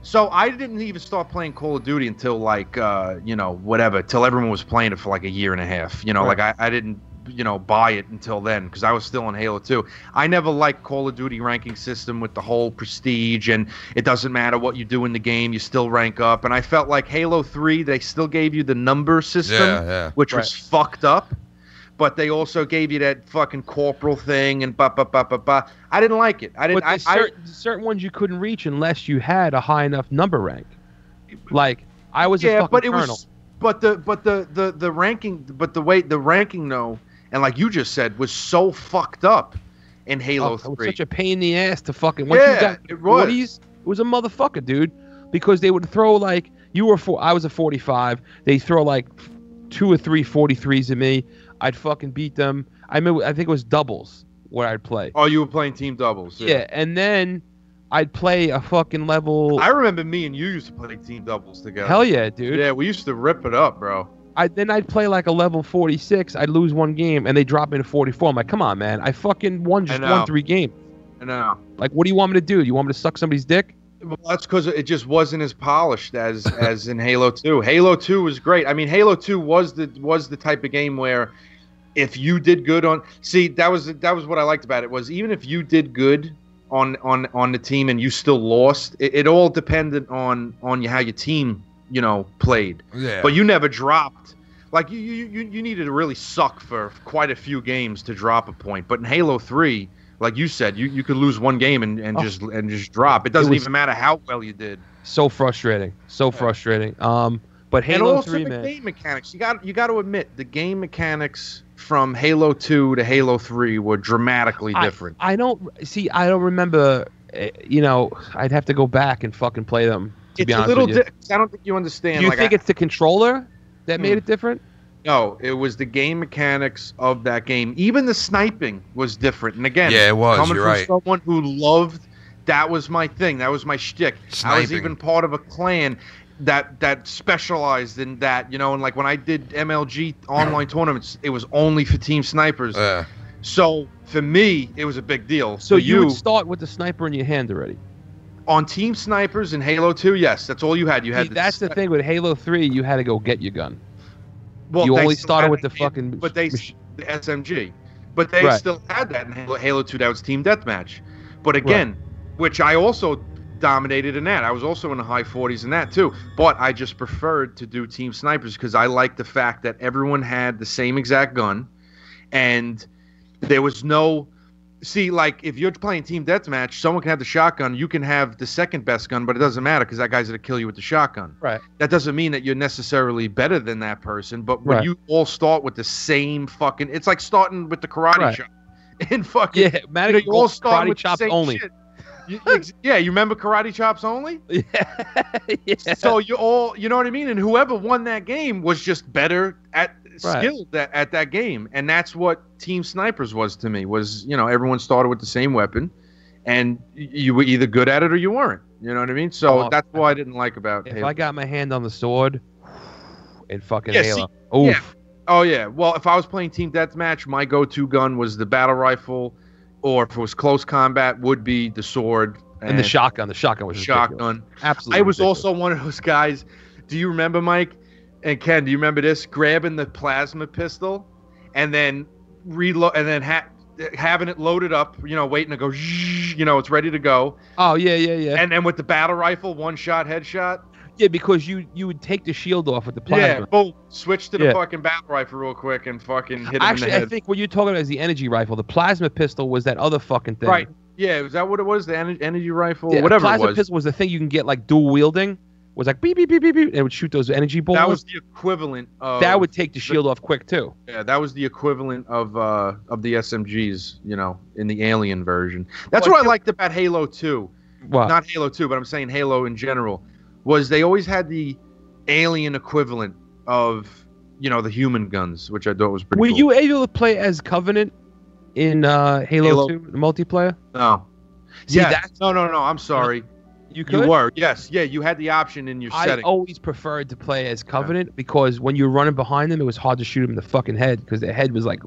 S3: so I didn't even start playing Call of Duty until like you know, whatever, till everyone was playing it for like a year and a half. You know, like I didn't, you know, buy it until then, because I was still on Halo 2. I never liked Call of Duty ranking system with the whole prestige, and it doesn't matter what you do in the game, you still rank up. And I felt like Halo 3, they still gave you the number system, which was fucked up, but they also gave you that fucking corporal thing and ba. I didn't like it. I didn't.
S2: But certain ones you couldn't reach unless you had a high enough number rank. Like I was a fucking colonel.
S3: But the ranking, but the way the ranking though. And like you just said, was so fucked up in Halo 3.
S2: It was such a pain in the ass to fucking... Once you got 40s, it was a motherfucker, dude. Because they would throw like... I was a 45. They throw like 2 or 3 43s at me. I'd fucking beat them. I think it was doubles where I'd play.
S3: Oh, you were playing team doubles.
S2: Yeah, and then I'd play a fucking level...
S3: I remember me and you used to play team doubles together.
S2: Hell yeah, dude.
S3: Yeah, we used to rip it up, bro.
S2: I'd play like a level 46. I'd lose one game, and they drop me to 44. I'm like, come on, man. I fucking won 3 games.
S3: I know.
S2: Like, what do you want me to do? You want me to suck somebody's dick?
S3: Well, that's because it just wasn't as polished as in Halo 2. Halo 2 was great. I mean, Halo 2 was the type of game where if you did good on... See, that was what I liked about it, was even if you did good on the team and you still lost, it all depended on how your team, you know, played.
S1: Yeah.
S3: But you never dropped. Like you needed to really suck for quite a few games to drop a point. But in Halo 3, like you said, you could lose one game and just drop. It doesn't even matter how well you did.
S2: So frustrating. Frustrating. But Halo
S3: and also
S2: 3,
S3: the
S2: man.
S3: game mechanics. You got to admit, the game mechanics from Halo 2 to Halo 3 were dramatically different.
S2: I don't remember. You know, I'd have to go back and fucking play them. To be honest with you.
S3: I don't think you understand.
S2: Do you think it's the controller that made it different?
S3: No, it was the game mechanics of that game. Even the sniping was different. And again,
S1: yeah, it was.
S3: Coming
S1: You're
S3: from
S1: right.
S3: Someone who loved, that was my thing. That was my shtick.
S1: Sniping.
S3: I was even part of a clan that specialized in that. You know, and like when I did MLG online tournaments, it was only for team snipers. So for me, it was a big deal.
S2: So you would start with the sniper in your hand already.
S3: On team snipers in Halo 2, yes, that's all you had.
S2: That's the thing with Halo 3. You had to go get your gun.
S3: Well,
S2: you only started with the fucking...
S3: But the SMG. But they still had that in Halo 2. That was Team Deathmatch. But again, which I also dominated in that. I was also in the high 40s in that too. But I just preferred to do Team Snipers because I liked the fact that everyone had the same exact gun. And there was no... See, like, if you're playing team deathmatch, someone can have the shotgun. You can have the second best gun, but it doesn't matter because that guy's going to kill you with the shotgun.
S2: Right.
S3: That doesn't mean that you're necessarily better than that person, but when you all start with the same fucking... It's like starting with the karate chop. In fucking...
S2: Yeah, man,
S3: you all start with
S2: chops
S3: the same
S2: only.
S3: shit. You remember karate chops only?
S2: Yeah.
S3: So you all... You know what I mean? And whoever won that game was just better at... skilled at that game, and that's what Team Snipers was to me. Was, you know, everyone started with the same weapon, and you were either good at it or you weren't. You know what I mean? So that's what I didn't like about
S2: If
S3: Halo.
S2: I got my hand on the sword in fucking
S3: Oof.
S2: Halo, oof.
S3: Yeah. Oh yeah. Well, if I was playing Team Deathmatch, my go-to gun was the battle rifle, or if it was close combat, would be the sword
S2: and the shotgun. The shotgun was
S3: shotgun.
S2: Ridiculous. Absolutely.
S3: I was
S2: ridiculous.
S3: also one of those guys. Do you remember, Mike? And Ken, do you remember this? Grabbing the plasma pistol and then reload, and then having it loaded up, you know, waiting to go, you know, it's ready to go.
S2: Oh, yeah.
S3: And then with the battle rifle, one shot, headshot.
S2: Yeah, because you would take the shield off with the plasma.
S3: Yeah, boom. Switch to the fucking battle rifle real quick and fucking hit him in the head.
S2: I think what you're talking about is the energy rifle. The plasma pistol was that other fucking thing.
S3: Right. Yeah, was that what it was? The energy rifle?
S2: Yeah,
S3: whatever it was.
S2: Plasma pistol was the thing you can get, like, dual wielding. Was like beep beep beep beep beep, and it would shoot those energy balls.
S3: That was the equivalent of
S2: that would take the shield off quick too.
S3: Yeah, that was the equivalent of the SMGs, you know, in the Alien version. That's what I liked about Halo 2.
S2: What?
S3: Not Halo 2, but I'm saying Halo in general. Was they always had the Alien equivalent of, you know, the human guns, which I thought was pretty cool.
S2: Were you able to play as Covenant in Halo 2 multiplayer?
S3: No.
S2: See,
S3: No, I'm sorry.
S2: You could?
S3: You were, yes. Yeah, you had the option in your setting.
S2: I always preferred to play as Covenant because when you were running behind them, it was hard to shoot them in the fucking head because their head was like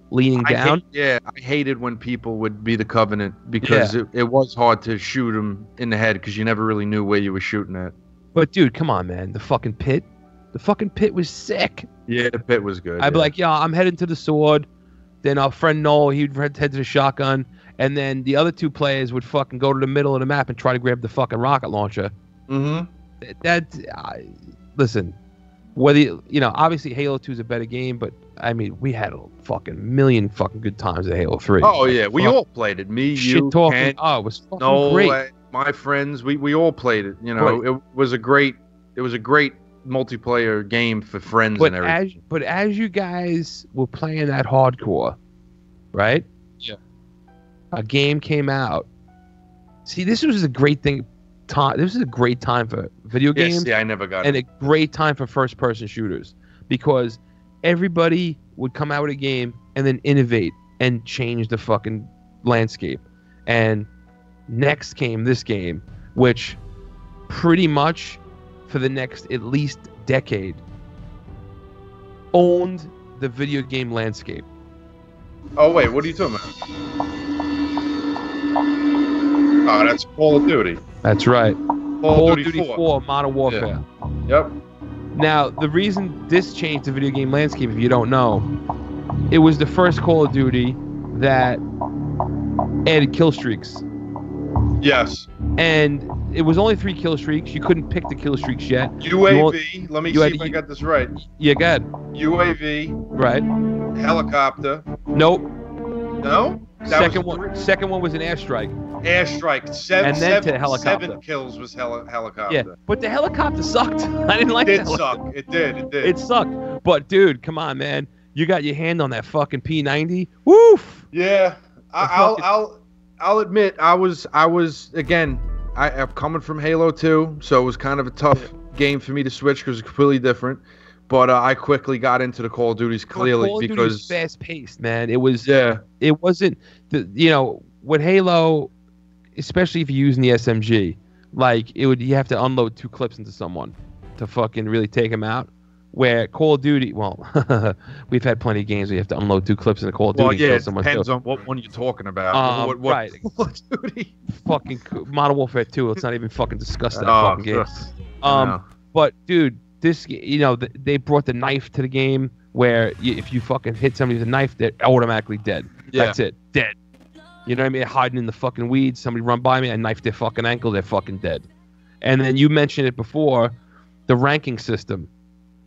S2: leaning down.
S3: I hated when people would be the Covenant because it was hard to shoot them in the head because you never really knew where you were shooting at.
S2: But dude, come on, man. The fucking pit was sick.
S3: Yeah, the pit was good.
S2: I'd be like, I'm heading to the sword. Then our friend Noel, he'd head to the shotgun. And then the other two players would fucking go to the middle of the map and try to grab the fucking rocket launcher.
S3: Mm-hmm.
S2: Listen, whether you know, obviously Halo 2 is a better game, but I mean, we had a fucking million fucking good times at Halo 3.
S3: Oh yeah, we all played it. Me, you,
S2: Ken. Oh, it was fucking great.
S3: My friends, we all played it. You know, it was a great multiplayer game for friends and everything.
S2: But as you guys were playing that hardcore, right?
S3: Yeah.
S2: A game came out. See, this was a great thing. This is a great time for video games.
S3: Yeah, I never got
S2: and
S3: it.
S2: a great time for first-person shooters because everybody would come out with a game and then innovate and change the fucking landscape. And next came this game, which pretty much for the next at least decade owned the video game landscape.
S3: Oh wait, what are you talking about? Oh, that's Call of Duty.
S2: That's right. Call of Duty 4 Modern Warfare.
S3: Yeah. Yep.
S2: Now, the reason this changed the video game landscape, if you don't know, it was the first Call of Duty that added kill streaks.
S3: Yes.
S2: And it was only 3 kill streaks. You couldn't pick the kill streaks yet.
S3: UAV. Let me see if I got this right.
S2: Yeah, go ahead.
S3: UAV.
S2: Right.
S3: Helicopter.
S2: Nope.
S3: No?
S2: Second one was an airstrike.
S3: Airstrike.
S2: To helicopter.
S3: 7 kills was helicopter.
S2: Yeah, but the helicopter sucked. I didn't like
S3: it.
S2: It
S3: suck. It did.
S2: It sucked. But dude, come on, man. You got your hand on that fucking P90. Woof.
S3: Yeah. I'll admit I was again. I'm coming from Halo 2, so it was kind of a tough game for me to switch because it's completely different. But I quickly got into the Call of Duties clearly
S2: Call of
S3: because
S2: Duty was fast paced, man. It was.
S3: Yeah.
S2: It wasn't with Halo, especially if you're using the SMG, like you have to unload 2 clips into someone to fucking really take them out. Where Call of Duty, well, we've had plenty of games where you have to unload 2 clips in a Call of Duty.
S3: Well, yeah,
S2: it
S3: depends on what one you're talking about. What
S2: right.
S3: Call of Duty?
S2: Fucking Modern Warfare 2. Let's not even fucking discuss that fucking game. But dude, this, they brought the knife to the game where if you fucking hit somebody with a knife, they're automatically dead.
S3: Yeah.
S2: That's it. Dead. You know what I mean? Hiding in the fucking weeds. Somebody run by me, I knife their fucking ankle, they're fucking dead. And then you mentioned it before, the ranking system.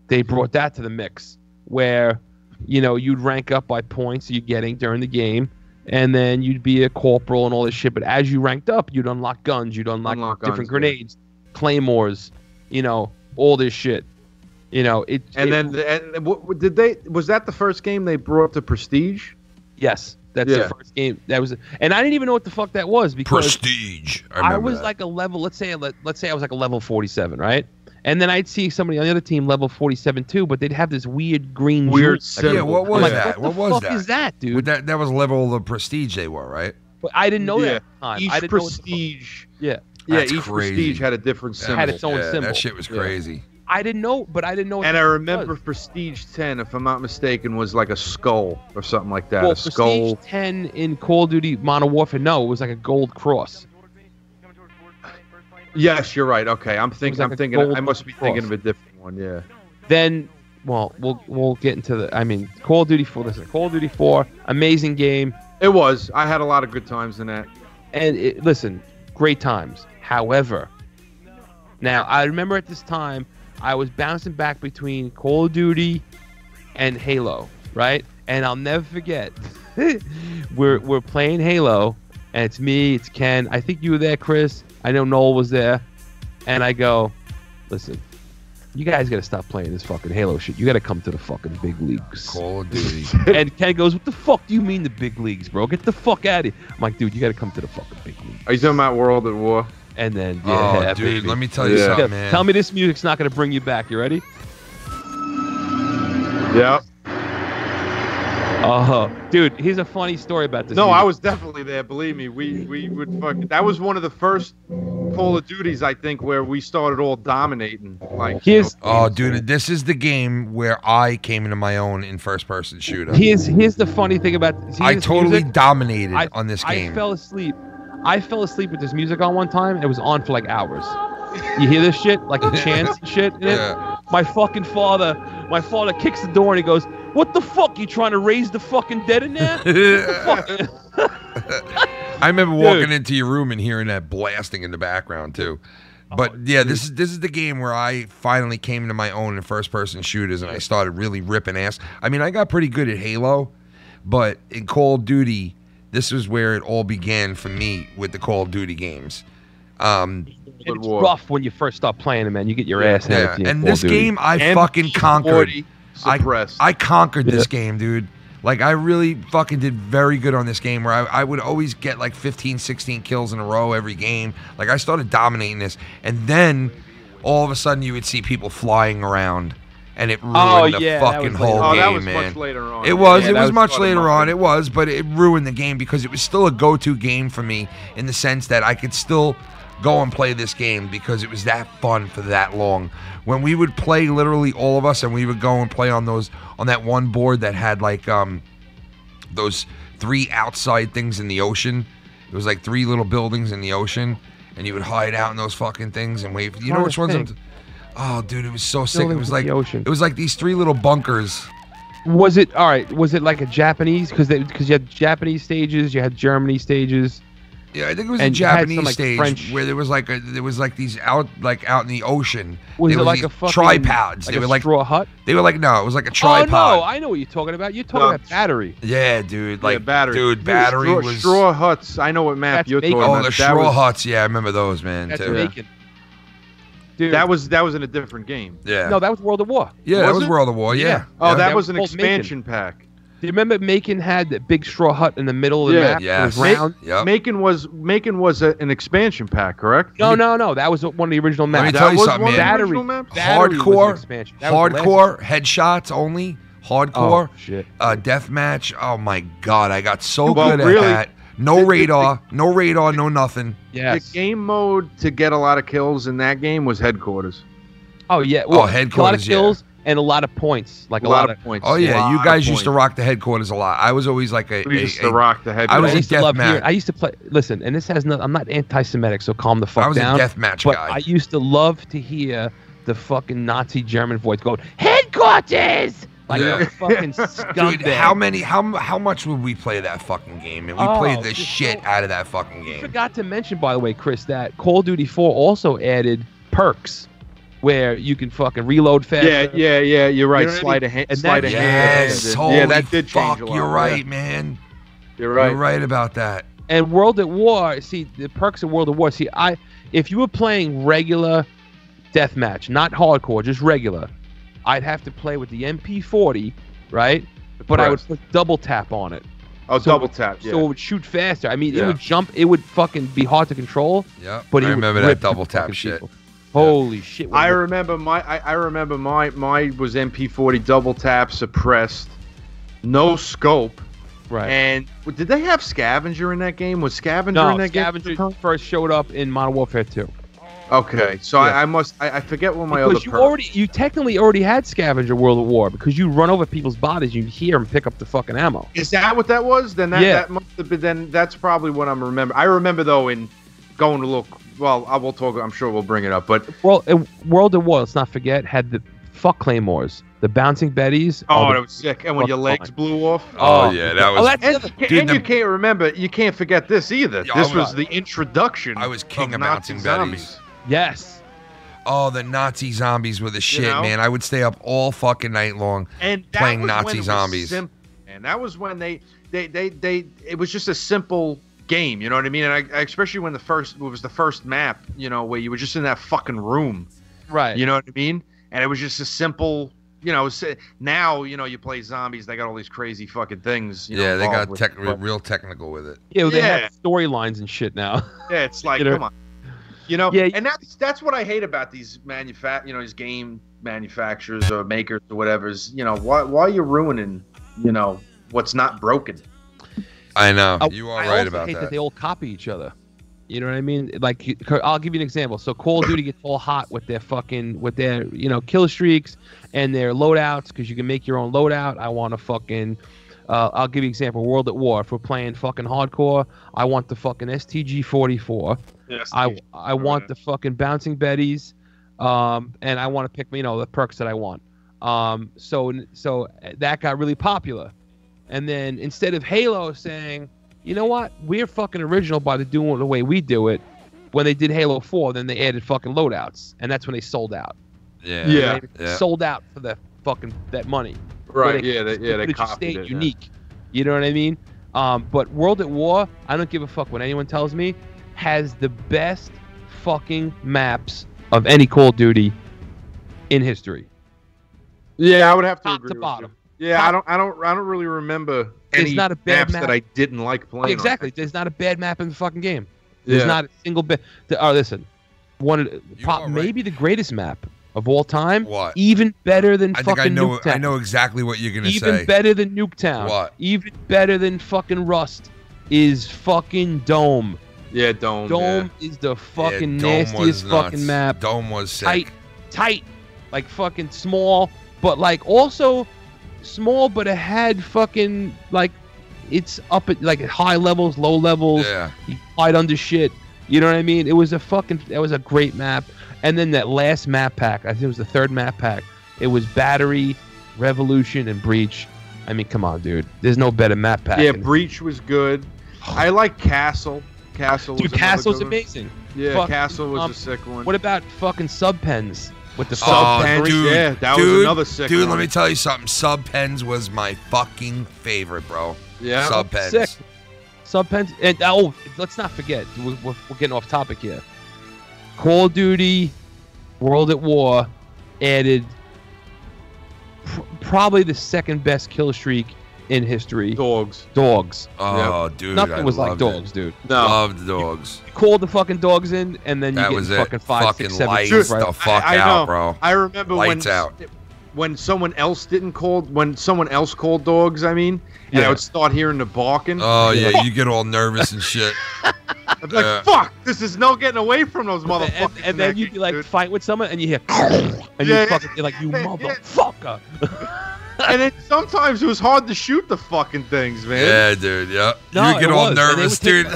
S2: They brought that to the mix where, you'd rank up by points you're getting during the game. and then you'd be a corporal and all this shit. But as you ranked up, you'd unlock guns, you'd unlock different grenades, claymores, you know, all this shit. You know, was that the first game they brought to Prestige? Yes, that's the first game. That was, and I didn't even know what the fuck that was because
S1: Prestige.
S2: I was like a level. Let's say I was like a level 47, right? And then I'd see somebody on the other team level 47 too, but they'd have this weird green
S1: symbol. Yeah, what was that?
S2: What was that? What the fuck is that, dude?
S1: That was level of Prestige they were, right?
S2: But I didn't know that at the time.
S3: Each Prestige.
S2: Yeah,
S3: each Prestige had a different symbol.
S2: Had its own symbol.
S1: That shit was crazy.
S2: I didn't know, but I didn't know.
S3: And I remember Prestige 10, if I'm not mistaken, was like a skull or something like that.
S2: Well,
S3: a skull.
S2: Prestige 10 in Call of Duty Modern Warfare, no, it was like a gold cross.
S3: Yes, you're right. Okay, I'm thinking. I must be thinking of a different one. Yeah.
S2: Then, well, we'll get into the. I mean, Call of Duty 4. Listen, Call of Duty 4, amazing game.
S3: It was. I had a lot of good times in that.
S2: And listen, great times. However, now I remember at this time I was bouncing back between Call of Duty and Halo, right? And I'll never forget. we're playing Halo, and it's me, it's Ken. I think you were there, Chris. I know Noel was there. And I go, listen, you guys got to stop playing this fucking Halo shit. You got to come to the fucking big leagues.
S1: Call of Duty.
S2: And Ken goes, what the fuck do you mean the big leagues, bro? Get the fuck out of here. I'm like, dude, you got to come to the fucking big leagues.
S3: Are you talking about World at War?
S2: And then,
S1: dude,
S2: baby.
S1: let me tell you something, man.
S2: Tell me this music's not going to bring you back. You ready?
S3: Yep.
S2: Dude, here's a funny story about this.
S3: No, I was definitely there. Believe me, we would fucking. That was one of the first Call of Duties, I think, where we started all dominating. Like,
S1: dude, this is the game where I came into my own in first-person shooter.
S2: Here's the funny thing about this.
S1: I totally dominated on this game.
S2: I fell asleep with this music on one time, and it was on for like hours. You hear this shit, like the chants and shit.
S1: Yeah.
S2: My father kicks the door and he goes, "What the fuck? You trying to raise the fucking dead in there?"
S1: I remember walking into your room and hearing that blasting in the background too. But this is the game where I finally came into my own in first-person shooters, and I started really ripping ass. I mean, I got pretty good at Halo, but in Call of Duty, this was where it all began for me with the Call of Duty games.
S2: It's rough when you first start playing them, man. You get your ass handed to you.
S1: And this game, I fucking conquered. I conquered this game, dude. Like, I really fucking did very good on this game, where I would always get like 15, 16 kills in a row every game. Like, I started dominating this. And then, all of a sudden, you would see people flying around. And it ruined the fucking whole game,
S3: that was
S1: man.
S3: Much later on.
S1: It was much later on. It was, but it ruined the game because it was still a go-to game for me in the sense that I could still go and play this game because it was that fun for that long. When we would play, literally all of us, and we would go and play on that one board that had like those 3 outside things in the ocean. It was like 3 little buildings in the ocean, and you would hide out in those fucking things and wait. You know which ones? Oh, dude, it was so sick. It was like it was like these 3 little bunkers.
S2: Was it all right? Was it like a Japanese? Because you had Japanese stages, you had Germany stages.
S1: Yeah, I think it was a Japanese stage French. Where there was like these out in the ocean.
S2: Was
S1: there
S2: it like a fucking
S1: tripods?
S2: Like
S1: they were
S2: like straw hut?
S1: They were like, no, it was like a tripod.
S2: Oh no, I know what you're talking about. You're talking about battery.
S1: Yeah, dude, like
S3: battery.
S1: Dude, battery was
S3: straw huts. I know what map you're talking about.
S1: Oh, the straw huts. Yeah, I remember those, man.
S2: That's
S1: too.
S2: Macon. Dude.
S3: That was in a different game.
S1: Yeah.
S2: No, that was World of War.
S1: Yeah, that was World of War. Yeah.
S3: Oh, that was an expansion pack.
S2: Do you remember Macon had that big straw hut in the middle of the map?
S1: Yeah,
S2: it was round.
S3: Macon was an expansion pack, correct?
S2: No. That was one of the original maps.
S1: Let me tell you something, man.
S2: Battery
S1: Hardcore, headshots only. Hardcore.
S2: Oh, shit.
S1: Deathmatch. Oh my god, I got so good at that. No radar, no nothing.
S2: Yes.
S3: The game mode to get a lot of kills in that game was headquarters.
S2: Oh yeah. Well,
S1: headquarters.
S2: A lot of kills and a lot of points. Like a lot of
S3: points.
S1: Oh yeah, you guys used to rock the headquarters a lot. I was always like
S3: we used to rock the headquarters.
S1: I was a deathmatch.
S2: I used to play. Listen, and this has no. I'm not anti-Semitic, so calm the fuck down.
S1: I was a deathmatch guy.
S2: I used to love to hear the fucking Nazi German voice going headquarters. Like a fucking scumbag.
S1: Dude, how much would we play that fucking game? And we played the shit out of that fucking game.
S2: I forgot to mention, by the way, Chris, that Call of Duty 4 also added perks where you can fucking reload faster.
S3: Yeah, you're right.
S2: You know
S3: Sleight of hand.
S1: Yes,
S3: yeah, that did change a lot.
S1: You're right, man.
S3: You're right.
S1: You're right about that.
S2: And World at War, see, the perks of World at War, see, if you were playing regular deathmatch, not hardcore, just regular, I'd have to play with the MP40, right? But I would put double tap on it.
S3: Oh, so double tap, yeah.
S2: So it would shoot faster. I mean, it would jump. It would fucking be hard to control.
S1: Yeah,
S2: but
S1: I remember that double tap shit.
S2: People. Holy shit!
S3: I remember my was MP40 double tap suppressed, no scope.
S2: Right.
S3: And did they have Scavenger in that game? Was Scavenger in that game?
S2: No, Scavenger first showed up in Modern Warfare 2.
S3: Okay, so I forget what my other
S2: you technically already had Scavenger World at War because you run over people's bodies, you hear them pick up the fucking ammo.
S3: Is that what that was? Then that must have been. Then that's probably what I'm remembering. I remember though in going to look. Well, I will talk. I'm sure we'll bring it up. But
S2: World at War, let's not forget, had the fuck claymores, the bouncing betties.
S3: Oh, that was sick. And when your legs blew off.
S1: Oh yeah, that was.
S3: And you can't remember. You can't forget this either. This was the introduction.
S1: I was king of bouncing betties.
S2: Yes.
S3: Oh,
S1: the Nazi zombies were the shit, man. I would stay up all fucking night long playing Nazi zombies.
S3: And that was when they it was just a simple game, you know what I mean? And I especially when it was the first map, you know, where you were just in that fucking room.
S2: Right.
S3: You know what I mean? And it was just a simple, you know, now, you know, you play zombies, they got all these crazy fucking things. You know,
S1: they got real technical with it.
S2: Yeah, they have storylines and shit now.
S3: Yeah, it's like, come on. You know,
S2: yeah,
S3: and that's what I hate about these these game manufacturers or makers or whatever is, you know, why are you ruining, you know, what's not broken?
S1: I know. You are right about that.
S2: I hate that they all copy each other. You know what I mean? Like, I'll give you an example. So Call of Duty gets all hot with their you know, kill streaks and their loadouts because you can make your own loadout. I want to fucking I'll give you an example. World at War. If we're playing fucking hardcore, I want the fucking STG-44. Yes, I want the fucking bouncing betties, and I want to pick, you know, the perks that I want. So that got really popular, and then instead of Halo saying, you know what, we're fucking original by doing the way we do it, when they did Halo 4, then they added fucking loadouts, and that's when they sold out.
S3: Yeah.
S2: Sold out for that money.
S3: Right. They copied it.
S2: Unique. You know what I mean? But World at War, I don't give a fuck what anyone tells me, has the best fucking maps of any Call of Duty in history.
S3: Yeah, I would have to agree.
S2: Top to bottom.
S3: Yeah, I don't really remember any
S2: not a bad
S3: maps
S2: map
S3: that I didn't like playing.
S2: Exactly. There's not a bad map in the fucking game. There's not a single bit. Oh, listen. Maybe the greatest map of all time.
S1: What?
S2: Even better than fucking Nuketown.
S1: I know exactly what you're gonna say.
S2: Even better than Nuketown.
S1: What?
S2: Even better than fucking Rust is fucking Dome.
S3: Yeah, Dome.
S2: Dome is the fucking nastiest fucking map.
S1: Dome was sick.
S2: Tight, like fucking small, but like also small, but it had fucking like it's up at like high levels, low levels.
S1: Yeah.
S2: You hide under shit. You know what I mean? It was that was a great map. And then that last map pack, I think it was the third map pack. It was Battery, Revolution, and Breach. I mean, come on, dude. There's no better map pack.
S3: Yeah, Breach was good. I like Castle.
S2: Castle's amazing.
S3: Yeah, Castle was a sick one.
S2: What about fucking Subpens with the
S1: Subpens?
S3: Dude, yeah, that was another sick one.
S1: Dude, let me tell you something. Subpens was my fucking favorite, bro.
S3: Yeah,
S1: Subpens.
S2: Sick. Subpens, and let's not forget. We're getting off topic here. Call of Duty, World at War, added probably the second best kill streak in history.
S3: Dogs.
S1: Oh, dude.
S2: Nothing was like dogs, dude.
S3: No.
S1: Loved dogs.
S2: You called the fucking dogs in, and then you get fucking 5, 6, 7
S1: lights the fuck out, bro.
S3: I remember when someone else called dogs, I mean, and I would start hearing the barking.
S1: Oh, yeah, you get all nervous and shit.
S3: I'd be like, fuck, this is no getting away from those motherfuckers.
S2: And then you'd be like, fight with someone, and you hear, and you're like, you motherfucker.
S3: And then sometimes it was hard to shoot the fucking things, man.
S1: Yeah, dude, yeah.
S2: No,
S1: you get all nervous, dude.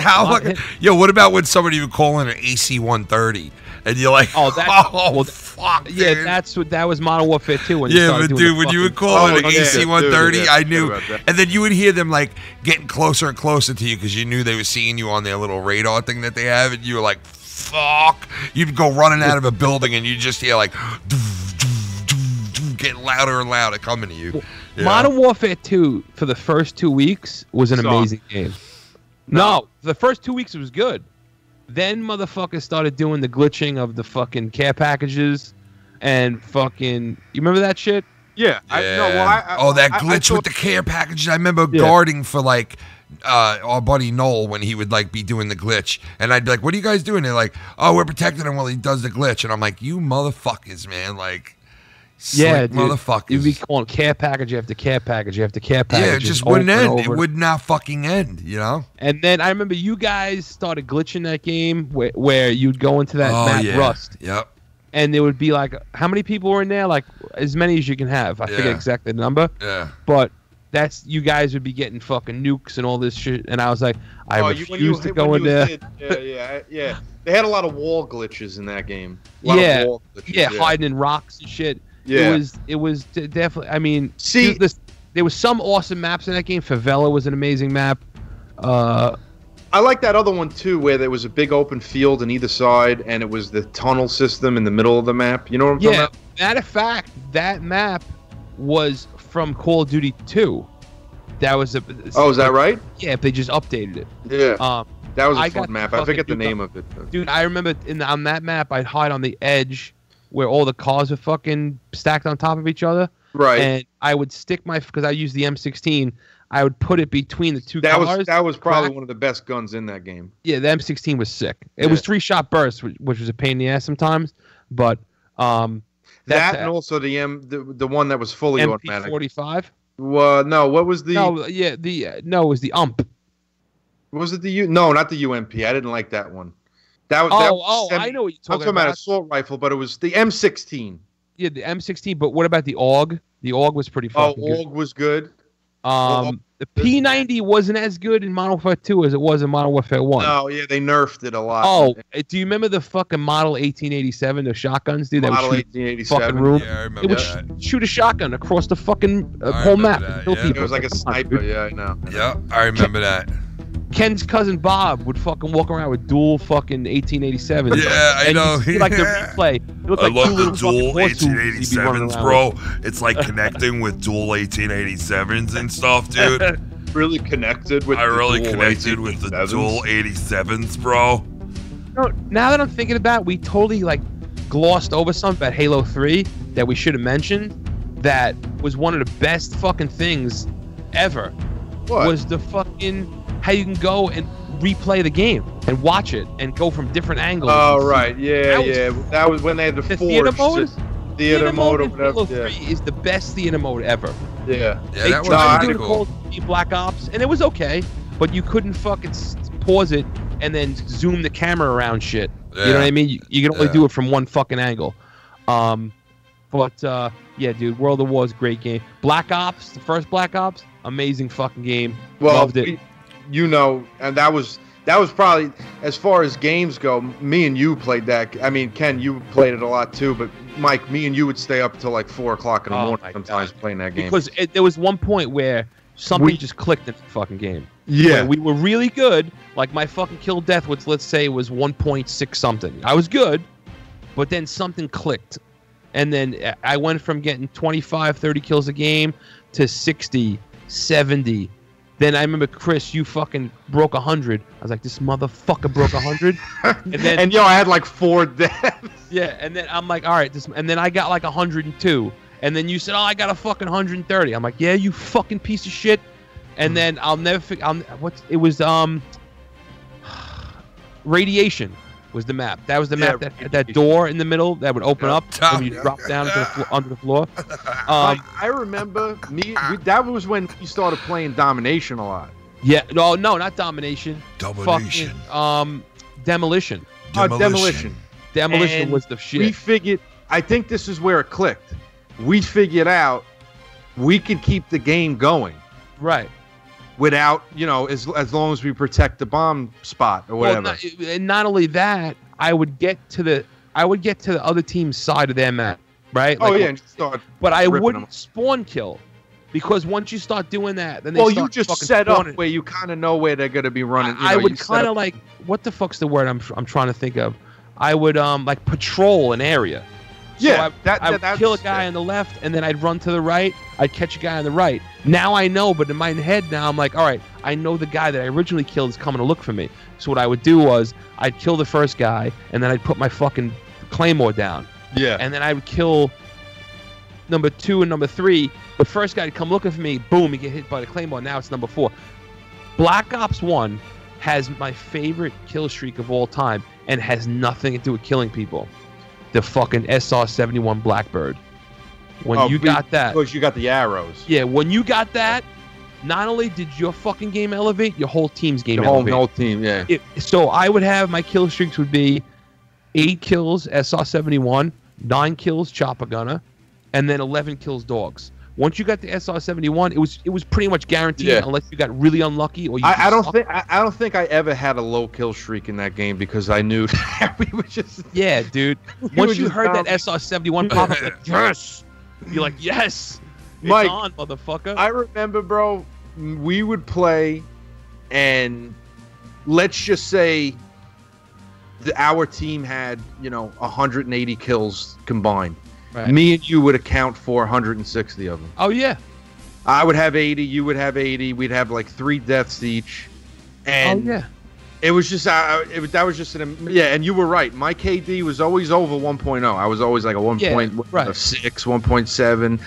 S1: Yo, what about when somebody would call in an AC-130? And you're like, fuck, dude.
S2: Yeah, that was Modern Warfare 2. When
S1: you would call it an AC-130, I knew. And then you would hear them, like, getting closer and closer to you because you knew they were seeing you on their little radar thing that they have. And you were like, fuck. You'd go running out of a building and you just hear, like, getting louder and louder coming to you.
S2: Modern Warfare 2 for the first 2 weeks was an amazing game. No, the first 2 weeks it was good. Then motherfuckers started doing the glitching of the fucking care packages and fucking. You remember that shit?
S3: Yeah.
S1: That glitch with the care packages. I remember guarding for like our buddy Noel when he would like be doing the glitch, and I'd be like, "What are you guys doing?" They're like, "Oh, we're protecting him while he does the glitch," and I'm like, "You motherfuckers, man!" Like.
S2: Yeah, dude.
S1: Motherfuckers.
S2: You'd be calling care package after care package after care package.
S1: Yeah, it just wouldn't end. It would not fucking end, you know?
S2: And then I remember you guys started glitching that game where you'd go into that map Rust.
S1: Yep.
S2: And there would be like, how many people were in there? Like, as many as you can have. I forget exactly the number.
S1: Yeah.
S2: But you guys would be getting fucking nukes and all this shit. And I was like, I refuse to go in there.
S3: Yeah. They had a lot of wall glitches in that game.
S2: Hiding in rocks and shit. Yeah. It was definitely. I mean, there was some awesome maps in that game. Favela was an amazing map.
S3: I like that other one too, where there was a big open field on either side, and it was the tunnel system in the middle of the map. You know what I'm talking about?
S2: Matter of fact, that map was from Call of Duty 2. That was a.
S3: Oh, is that right?
S2: Yeah, they just updated it.
S3: Yeah. That was a fun map. I forget the name of it.
S2: Dude, I remember on that map, I'd hide on the edge where all the cars were fucking stacked on top of each other.
S3: Right.
S2: And I would stick because I used the M16, I would put it between the two cars.
S3: That was probably one of the best guns in that game.
S2: Yeah, the M16 was sick. It was 3-shot burst, which was a pain in the ass sometimes. But
S3: that and also the one that was fully automatic.
S2: MP45?
S3: Well, no, what was the...
S2: No, yeah, it was the UMP.
S3: Was it the No, not the UMP. I didn't like that one. I know what you're talking about. I'm talking about assault rifle, but it was the M16.
S2: Yeah, the M16. But what about the AUG? The AUG was pretty fucking good.
S3: AUG was good.
S2: The P90 wasn't as good in Modern Warfare 2 as it was in Modern Warfare 1.
S3: No, yeah, they nerfed it a lot.
S2: Oh, do you remember the fucking Model 1887, the shotguns, dude? That
S3: Model
S2: would shoot
S3: 1887.
S2: Fucking room.
S1: Yeah, I remember
S2: it would shoot a shotgun across the fucking whole map.
S3: It was like a sniper. Yeah, I know.
S1: Yeah, I remember that.
S2: Ken's cousin Bob would fucking walk around with dual fucking 1887s.
S1: Yeah, I know.
S2: Like the replay.
S1: I love the dual 1887s, bro. It's like connecting with dual 1887s and stuff, dude.
S3: Really connected with.
S1: I really connected with the dual 87s, bro.
S2: Now that I'm thinking about it, we totally like glossed over something about Halo 3 that we should have mentioned. That was one of the best fucking things ever.
S3: What?
S2: Was the fucking how you can go and replay the game and watch it and go from different angles.
S3: Oh, right. Yeah. That was when they had the
S2: theater mode?
S3: Theater mode or whatever.
S2: Halo 3 is the best theater mode ever.
S3: Yeah.
S1: That was pretty cool.
S2: Black Ops, and it was okay, but you couldn't fucking pause it and then zoom the camera around shit. Yeah. You know what I mean? You can only do it from one fucking angle. Yeah, dude, World of Wars, great game. Black Ops, the first Black Ops, amazing fucking game. Loved it.
S3: And that was probably, as far as games go, me and you played that. I mean, Ken, you played it a lot too, but Mike, me and you would stay up till like 4 o'clock in the morning sometimes playing that game.
S2: Because there was one point where something just clicked in the fucking game.
S3: Yeah.
S2: We were really good. Like my fucking kill death, which let's say was 1.6 something. I was good, but then something clicked. And then I went from getting 25, 30 kills a game to 60, 70. Then I remember, Chris, you fucking broke 100. I was like, this motherfucker broke 100. And
S3: I had like 4 deaths.
S2: Yeah, and then I'm like, all right, and then I got like 102. And then you said, oh, I got a fucking 130. I'm like, yeah, you fucking piece of shit. And then I'll never forget, it was, Radiation was the map. That was the map that had that door in the middle that would open up and you drop down onto the floor.
S3: I remember that was when we started playing Domination a lot.
S2: Yeah, no, not Domination.
S1: Domination.
S2: Fucking, Demolition.
S3: Demolition.
S2: Demolition was the shit.
S3: We figured, I think this is where it clicked. We figured out we could keep the game going.
S2: Right.
S3: Without, as long as we protect the bomb spot or whatever.
S2: Well, not only that, I would get to the other team's side of their map, right? But I wouldn't spawn kill, because once you start doing that, then
S3: you just set up where you kind of know where they're going to be running.
S2: I would kind of like, what the fuck's the word I'm trying to think of? I would like patrol an area. So I would kill a guy on the left, and then I'd run to the right. I'd catch a guy on the right. Now I know, but in my head now, I'm like, all right, I know the guy that I originally killed is coming to look for me. So what I would do was I'd kill the first guy, and then I'd put my fucking claymore down.
S3: Yeah.
S2: And then I would kill number 2 and number 3. The first guy to come looking for me, boom, he get hit by the claymore. Now it's number 4. Black Ops 1 has my favorite kill streak of all time and has nothing to do with killing people. The fucking SR-71 Blackbird. When you got that.
S3: Because you got the arrows.
S2: Yeah, when you got that, not only did your fucking game elevate, your whole team's game elevate.
S3: The whole team, yeah.
S2: So I would have, my kill streaks would be 8 kills SR-71, 9 kills Chopper Gunner, and then 11 kills Dogs. Once you got the SR-71, it was pretty much guaranteed unless you got really unlucky or you.
S3: I don't think I ever had a low kill streak in that game because I knew that we were just.
S2: Yeah, dude. Once you heard that SR-71 pop up, like, yes, you're like, yes,
S3: Mike,
S2: it's on, motherfucker.
S3: I remember, bro. We would play, and let's just say our team had 180 kills combined. Right. Me and you would account for 160 of them.
S2: Oh, yeah.
S3: I would have 80. You would have 80. We'd have like 3 deaths each. And it was just, that was just, and you were right. My KD was always over 1.0. I was always like a 1.6, 1.7.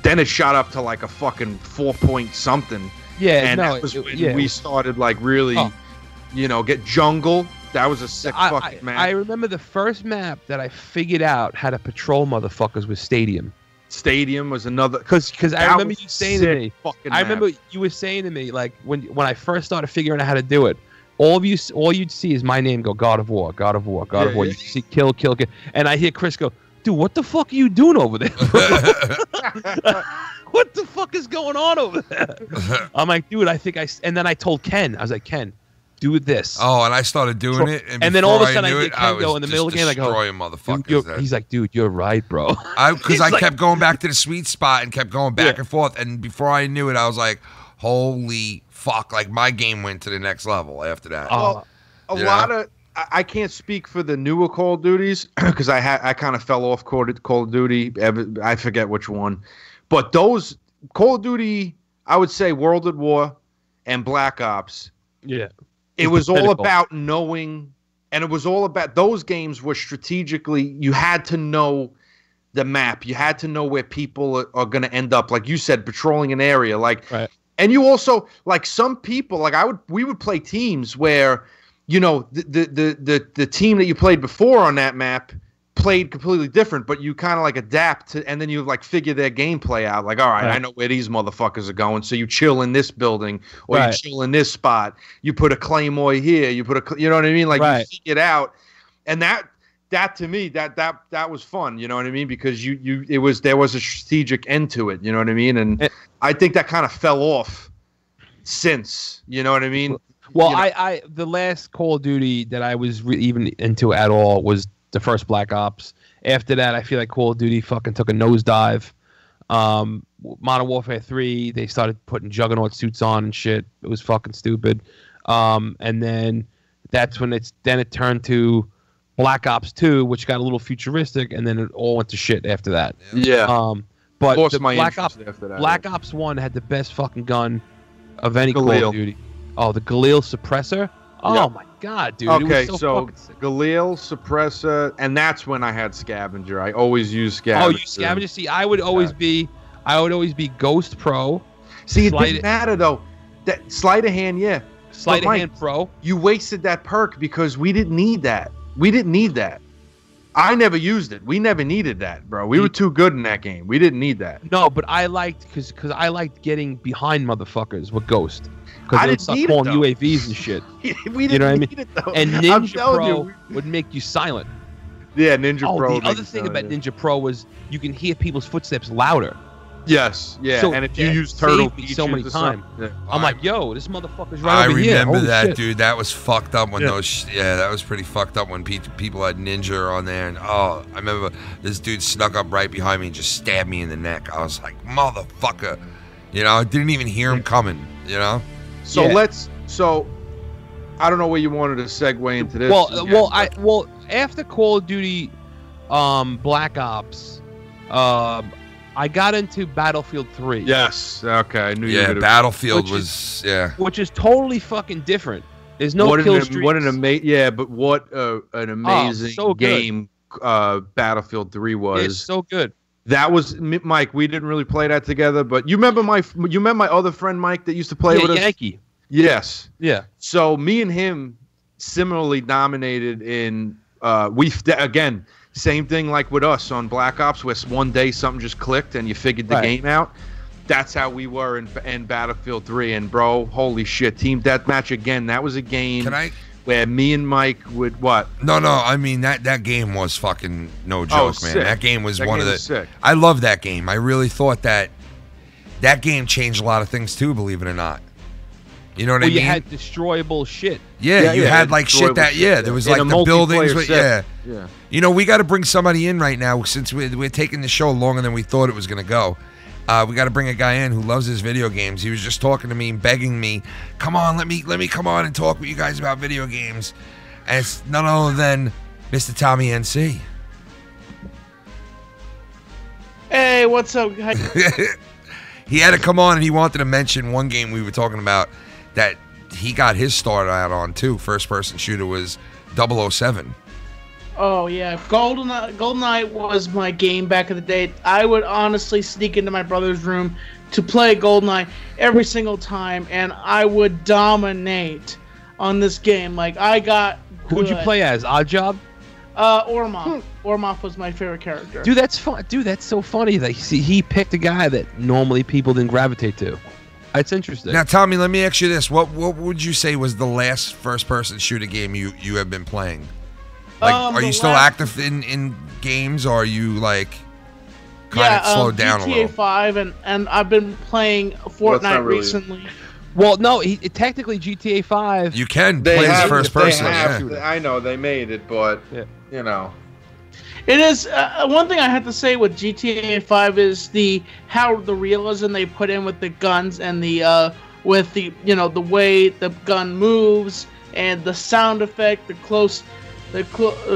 S3: Then it shot up to like a fucking 4 point something.
S2: Yeah,
S3: and that was when we started like really, get jungle. That was a sick fucking map.
S2: I remember the first map that I figured out how to patrol motherfuckers was Stadium.
S3: Stadium was another.
S2: Because I remember you saying to me. I remember you were saying to me, like, when I first started figuring out how to do it, all you'd see is my name go, God of War, God of War, God of War. You see kill. And I hear Chris go, dude, what the fuck are you doing over there? What the fuck is going on over there? I'm like, dude, and then I told Ken, I was like, Ken, do this.
S1: Oh, and I started doing it,
S2: and then all of a sudden I get Ken go in the middle of the game. I go,
S1: motherfuckers.
S2: He's like, dude, you're right, bro.
S1: Because I kept going back to the sweet spot and kept going back and forth, and before I knew it, I was like, holy fuck! Like my game went to the next level after that.
S3: Well, a lot of I can't speak for the newer Call of Duties because I kind of fell off Call of Duty. I forget which one, but those Call of Duty, I would say World at War and Black Ops.
S2: Yeah.
S3: It was all about knowing, and it was all about those games were strategically, you had to know the map. You had to know where people are going to end up. Like you said, patrolling an area. And you also, like some people, like we would play teams where, the team that you played before on that map played completely different, but you kind of like adapt to, and then you like figure their gameplay out. Like, all right, I know where these motherfuckers are going. So you chill in this building, or you chill in this spot. You put a claymore here. You put you know what I mean? Like you figure it out, and that to me that was fun. You know what I mean? Because there was a strategic end to it. You know what I mean? And I think that kind of fell off since. You know what I mean?
S2: Well, I the last Call of Duty that I was even into at all was the first Black Ops. After that, I feel like Call of Duty fucking took a nosedive. Modern Warfare 3, they started putting Juggernaut suits on and shit. It was fucking stupid. And then that's when it turned to Black Ops 2, which got a little futuristic, and then it all went to shit after that.
S3: Yeah.
S2: But the Black Ops 1 had the best fucking gun of any Call of Duty. Oh, the Galil suppressor. Oh my god, dude!
S3: Okay,
S2: it was so
S3: Galil suppressor, and that's when I had scavenger. I always use scavenger.
S2: Oh, you scavenger? See, I would always be Ghost Pro.
S3: See, it didn't matter though. That sleight of hand,
S2: sleight of hand Pro.
S3: You wasted that perk because we didn't need that. I never used it. We never needed that, bro. We were too good in that game. We didn't need that.
S2: No, but I liked because I liked getting behind motherfuckers with Ghost.
S3: I didn't need
S2: calling UAVs and shit.
S3: We didn't need it though.
S2: And Ninja Pro would make you silent.
S3: Yeah, Ninja Pro.
S2: The other thing about Ninja Pro was you can hear people's footsteps louder.
S3: Yes, yeah.
S2: So
S3: and if you use turtle
S2: me so many times,
S3: yeah.
S2: I'm like, yo, this motherfucker's right over here.
S1: I remember that, dude. That was fucked up when that was pretty fucked up when people had Ninja on there. And I remember this dude snuck up right behind me and just stabbed me in the neck. I was like, motherfucker. I didn't even hear him coming,
S3: So I don't know where you wanted to segue into this.
S2: Well, after Call of Duty Black Ops. I got into Battlefield 3.
S3: Yes. Okay. I knew you.
S1: Yeah, Battlefield was
S2: which is totally fucking different. There's no kill streaks.
S3: What an amazing game Battlefield 3 was.
S2: It's so good.
S3: That was Mike. We didn't really play that together, but you remember my other friend Mike that used to play with us?
S2: Yankee.
S3: Yes.
S2: Yeah.
S3: So me and him similarly dominated in again, same thing like with us on Black Ops, where one day something just clicked and you figured the game out. That's how we were in Battlefield 3. And bro, holy shit, Team Deathmatch again. That was a game where me and Mike would what?
S1: No, I mean that game was fucking no joke, man.
S3: Sick.
S1: That game was
S3: Sick.
S1: I love that game. I really thought that game changed a lot of things too, believe it or not. You know what I mean?
S2: You had destroyable shit.
S1: Yeah, you had like shit that there was like the buildings, but yeah. You know, we got to bring somebody in right now since we're taking the show longer than we thought it was gonna go. We got to bring a guy in who loves his video games. He was just talking to me and begging me, "Come on, let me come on and talk with you guys about video games." And it's none other than Mr. Tommy NC.
S5: Hey, what's up?
S1: He had to come on and he wanted to mention one game we were talking about that he got his start out on too. First person shooter was 007.
S5: Oh yeah, Goldeneye was my game back in the day. I would honestly sneak into my brother's room to play Goldeneye every single time, and I would dominate on this game. Like I got.
S2: Who'd you play as? Oddjob?
S5: Ormoff. Ormoff was my favorite character.
S2: Dude, that's fun. Dude, that's so funny that he picked a guy that normally people didn't gravitate to. It's interesting.
S1: Now, Tommy, let me ask you this: What would you say was the last first-person shooter game you have been playing? Like, are you still active in games, or are you like kind of slowed down a little?
S5: GTA 5, and I've been playing Fortnite recently.
S2: Well, no, technically GTA 5.
S1: You can play as first person.
S3: I know they made it, but you know.
S5: It is one thing I have to say with GTA 5 is how the realism they put in with the guns and the with the the way the gun moves and the sound effect, the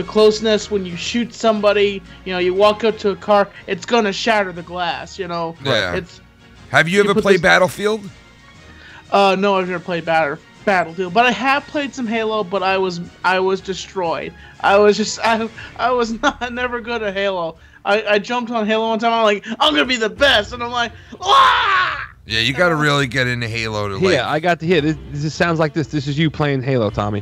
S5: closeness when you shoot somebody. You walk up to a car, it's gonna shatter the glass.
S1: Yeah. Have you ever played Battlefield?
S5: No, I've never played Battlefield, but I have played some Halo. But I was destroyed. I was never good at Halo. I jumped on Halo one time. I'm like, I'm gonna be the best, and I'm like, ah!
S1: Yeah, you got to really get into Halo to.
S2: Yeah, I got to hear this. This sounds like this. This is you playing Halo, Tommy.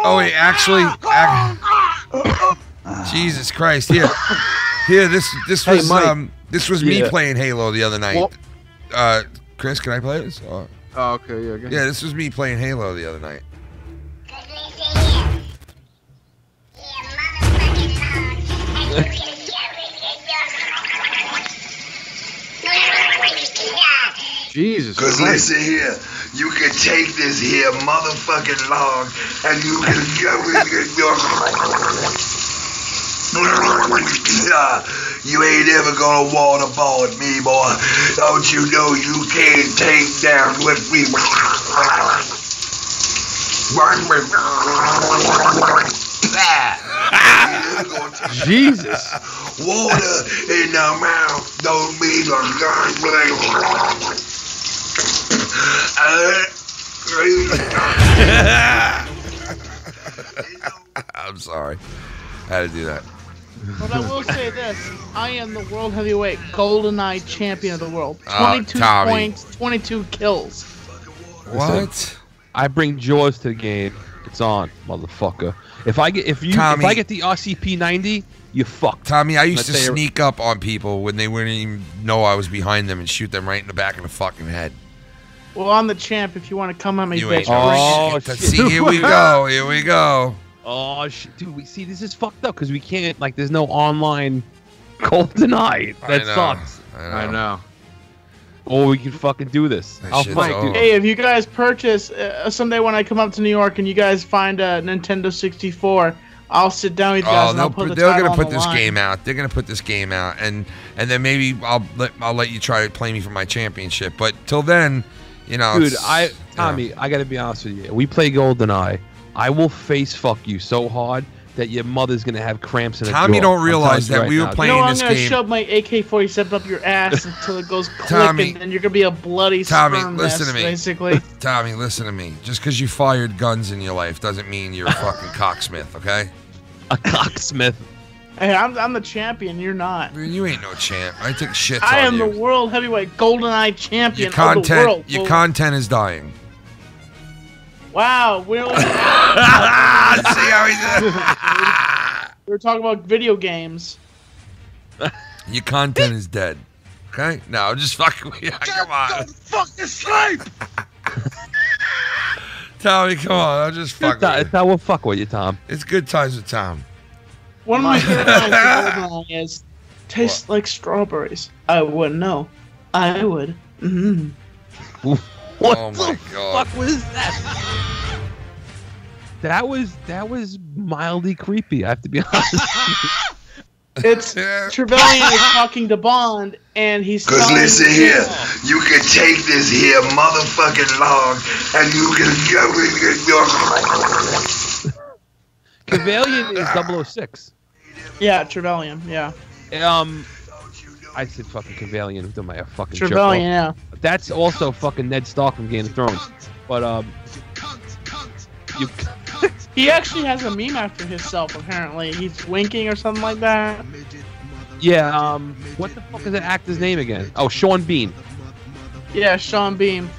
S1: Oh, wait, actually, Jesus Christ! Here, this was me playing Halo the other night. Chris, can I play this?
S3: Oh, okay, yeah.
S1: Yeah, this was me playing Halo the other night.
S3: Jesus.
S6: Because listen here, you can take this here motherfucking log and you can go with your. You ain't ever gonna waterboard me, boy. Don't you know you can't take down what we.
S2: Jesus.
S6: Water in the mouth don't mean
S1: I'm sorry. I had to do that.
S5: But I will say this. I am the world heavyweight Goldeneye champion of the world. 22 points, 22 kills.
S1: What?
S2: I bring jaws to the game. It's on, motherfucker. If I get the RCP 90, you fucked.
S1: Tommy, I used to sneak up on people when they wouldn't even know I was behind them and shoot them right in the back of the fucking head.
S5: Well, I'm the champ if you want to come at me, bitch.
S1: Oh, shit. See, here we go. Here we go.
S2: Oh, shit. Dude, this is fucked up because we can't, there's no online Goldeneye. That sucks.
S3: I know.
S2: Or we can fucking do this.
S5: Hey, if you guys purchase, someday when I come up to New York and you guys find a Nintendo 64, I'll sit down with you guys and I'll put the title on the line.
S1: They're gonna put this game out. They're gonna put this game out, and then maybe I'll let you try to play me for my championship. But till then, You know,
S2: dude, Tommy, I gotta be honest with you. We play GoldenEye. I will face fuck you so hard that your mother's gonna have cramps in her
S1: Tommy
S2: jaw.
S1: don't realize that we were playing this game.
S5: I'm gonna shove my AK-47 up your ass until it goes click,
S1: Tommy,
S5: and then you're gonna be a bloody sperm
S1: listen
S5: mess,
S1: to me.
S5: basically.
S1: Tommy, listen to me. Just because you fired guns in your life doesn't mean you're a fucking cocksmith, okay?
S2: A cocksmith.
S5: Hey, I'm the champion. You're not.
S1: Man, you ain't no champ. I take shits on
S5: I am
S1: you.
S5: the world heavyweight GoldenEye champion
S1: Your content,
S5: of the world.
S1: your content is dying.
S5: Wow, we
S1: See how he did?
S5: were talking about video games.
S1: Your content is dead. Okay? No, I'm just fucking with you. Come on.
S6: Fucking sleep.
S1: Tommy, come on. I'm just fucking with you.
S2: It's not what fuck with you, Tom.
S1: It's good times with Tom.
S5: One of my favorite lines of GoldenEye is, tastes like strawberries. I wouldn't know. I would. Mm-hmm.
S2: What
S1: Oh
S2: the
S1: my God.
S2: fuck was that? That was mildly creepy, I have to be honest.
S5: It's Trevelyan is talking to Bond, and he's
S6: Cause
S5: telling
S6: listen
S5: him-
S6: here, you can take this here motherfucking log and you can go in your...
S2: Cavalian is 006.
S5: Yeah, Trevelyan, yeah.
S2: I said fucking Cavalian. Who am I a fucking
S5: Trevelyan,
S2: jerk-off?
S5: yeah.
S2: That's also fucking Ned Stark from Game of Thrones. But you.
S5: He actually has a meme after himself, apparently. He's winking or something like that.
S2: Yeah. What the fuck is that actor's name again? Oh, Sean Bean.
S5: Yeah, Sean Bean.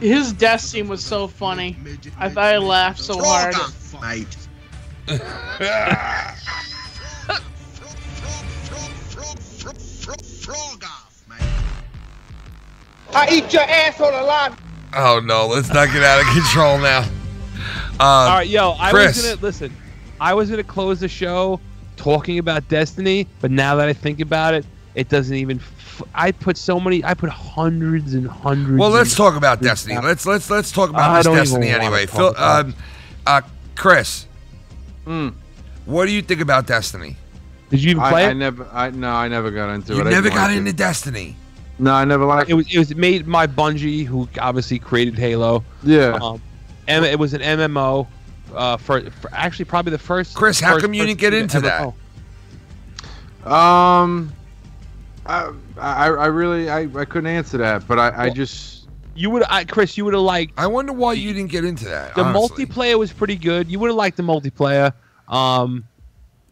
S5: His death scene was so funny. I laughed so hard.
S6: Mate.
S7: I eat your asshole alive.
S1: Oh no, let's not get out of control now.
S2: All right, yo,
S1: Chris.
S2: I was gonna close the show talking about Destiny, but now that I think about it, it doesn't even. I put hundreds and hundreds.
S1: Well, let's talk about Destiny. Let's talk about this Destiny anyway. Phil, Chris. What do you think about Destiny?
S2: Did you even play it?
S3: I never got into it.
S1: You
S3: I
S1: never
S3: didn't
S1: got
S3: like
S1: into
S3: it.
S1: Destiny.
S3: No, I never liked it.
S2: It was made by Bungie, who obviously created Halo.
S3: Yeah.
S2: And it was an MMO. For actually probably the first.
S1: Chris, how come you didn't get into that?
S3: I really couldn't answer that, but I just.
S2: You would, Chris. You would have liked.
S1: I wonder why you didn't get into that.
S2: The
S1: honestly.
S2: multiplayer was pretty good. You would have liked the multiplayer.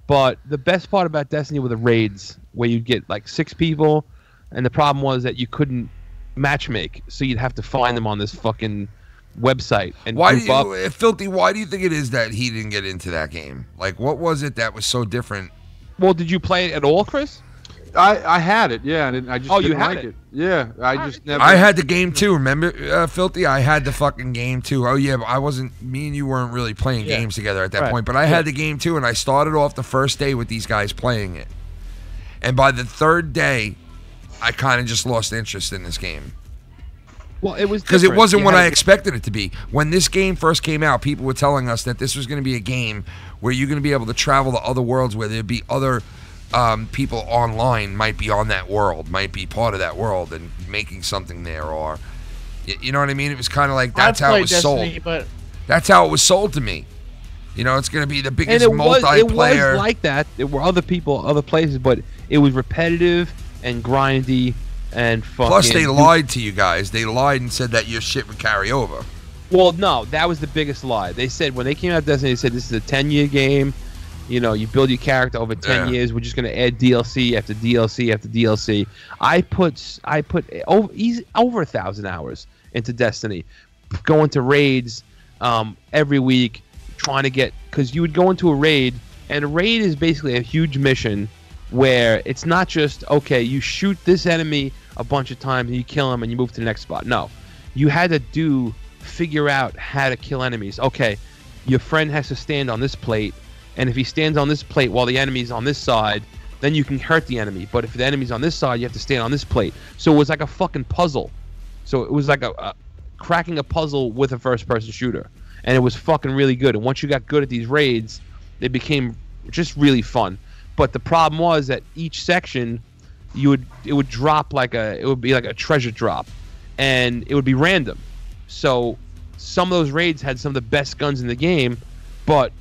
S2: But the best part about Destiny were the raids, where you'd get like 6 people, and the problem was that you couldn't matchmake, so you'd have to find them on this fucking website and
S1: why
S2: group up.
S1: Filthy, why do you think it is that he didn't get into that game? Like, what was it that was so different?
S2: Well, did you play it at all, Chris?
S3: I had it, yeah, and I just
S2: Oh, you
S3: didn't
S2: had
S3: like
S2: it?
S3: it. Yeah, I just never.
S1: I had the game too. Remember, Filthy? I had the fucking game too. Oh yeah, but I wasn't. Me and you weren't really playing games together at that
S2: Right.
S1: point. But I had the game too, and I started off the first day with these guys playing it. And by the third day, I kind of just lost interest in this game.
S2: Well, it was
S1: Because it
S2: different.
S1: wasn't
S2: You
S1: what
S2: had
S1: I
S2: to-
S1: expected it to be. When this game first came out, people were telling us that this was going to be a game where you're going to be able to travel to other worlds, where there'd be other people online, might be on that world, might be part of that world and making something there, or you know what I mean? It was kind of like that's how it was
S5: Destiny,
S1: sold.
S5: but
S1: That's how it was sold to me. You know, it's going to be the
S2: And
S1: biggest
S2: it was
S1: multiplayer.
S2: like that. There were other people, other places, but it was repetitive and grindy and fucking.
S1: Plus, they lied to you guys. They lied and said that your shit would carry over.
S2: Well, no, that was the biggest lie. They said when they came out with Destiny, they said this is a 10-year game. You know, you build your character over 10 years. We're just going to add DLC after DLC after DLC. I put over 1,000 hours into Destiny, going to raids every week, trying to get, because you would go into a raid, and a raid is basically a huge mission where it's not just, okay, you shoot this enemy a bunch of times and you kill him and you move to the next spot. No, you had to figure out how to kill enemies. Okay, your friend has to stand on this plate, and if he stands on this plate while the enemy's on this side, then you can hurt the enemy. But if the enemy's on this side, you have to stand on this plate. So it was like a fucking puzzle. So it was like a cracking a puzzle with a first-person shooter, and it was fucking really good. And once you got good at these raids, it became just really fun. But the problem was that each section, it would drop it would be like a treasure drop, and it would be random. So some of those raids had some of the best guns in the game, but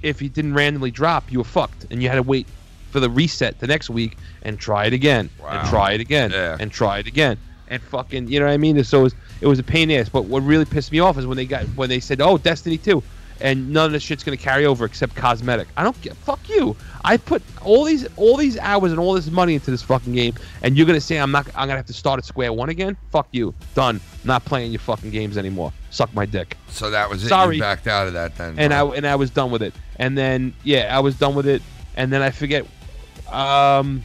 S2: if you didn't randomly drop, you were fucked, and you had to wait for the reset the next week and try it again, and try it again, and try it again, and fucking, you know what I mean? So it was a pain in the ass. But what really pissed me off is when they said, "Oh, Destiny 2," and none of the shit's gonna carry over except cosmetic. I don't get. Fuck you. I put all these hours and all this money into this fucking game, and you're gonna say I'm gonna have to start at square one again? Fuck you. Done. Not playing your fucking games anymore. Suck my dick.
S1: So that was it.
S2: Sorry.
S1: You backed out of that then.
S2: And I was done with it. And then I was done with it. And then I forget. I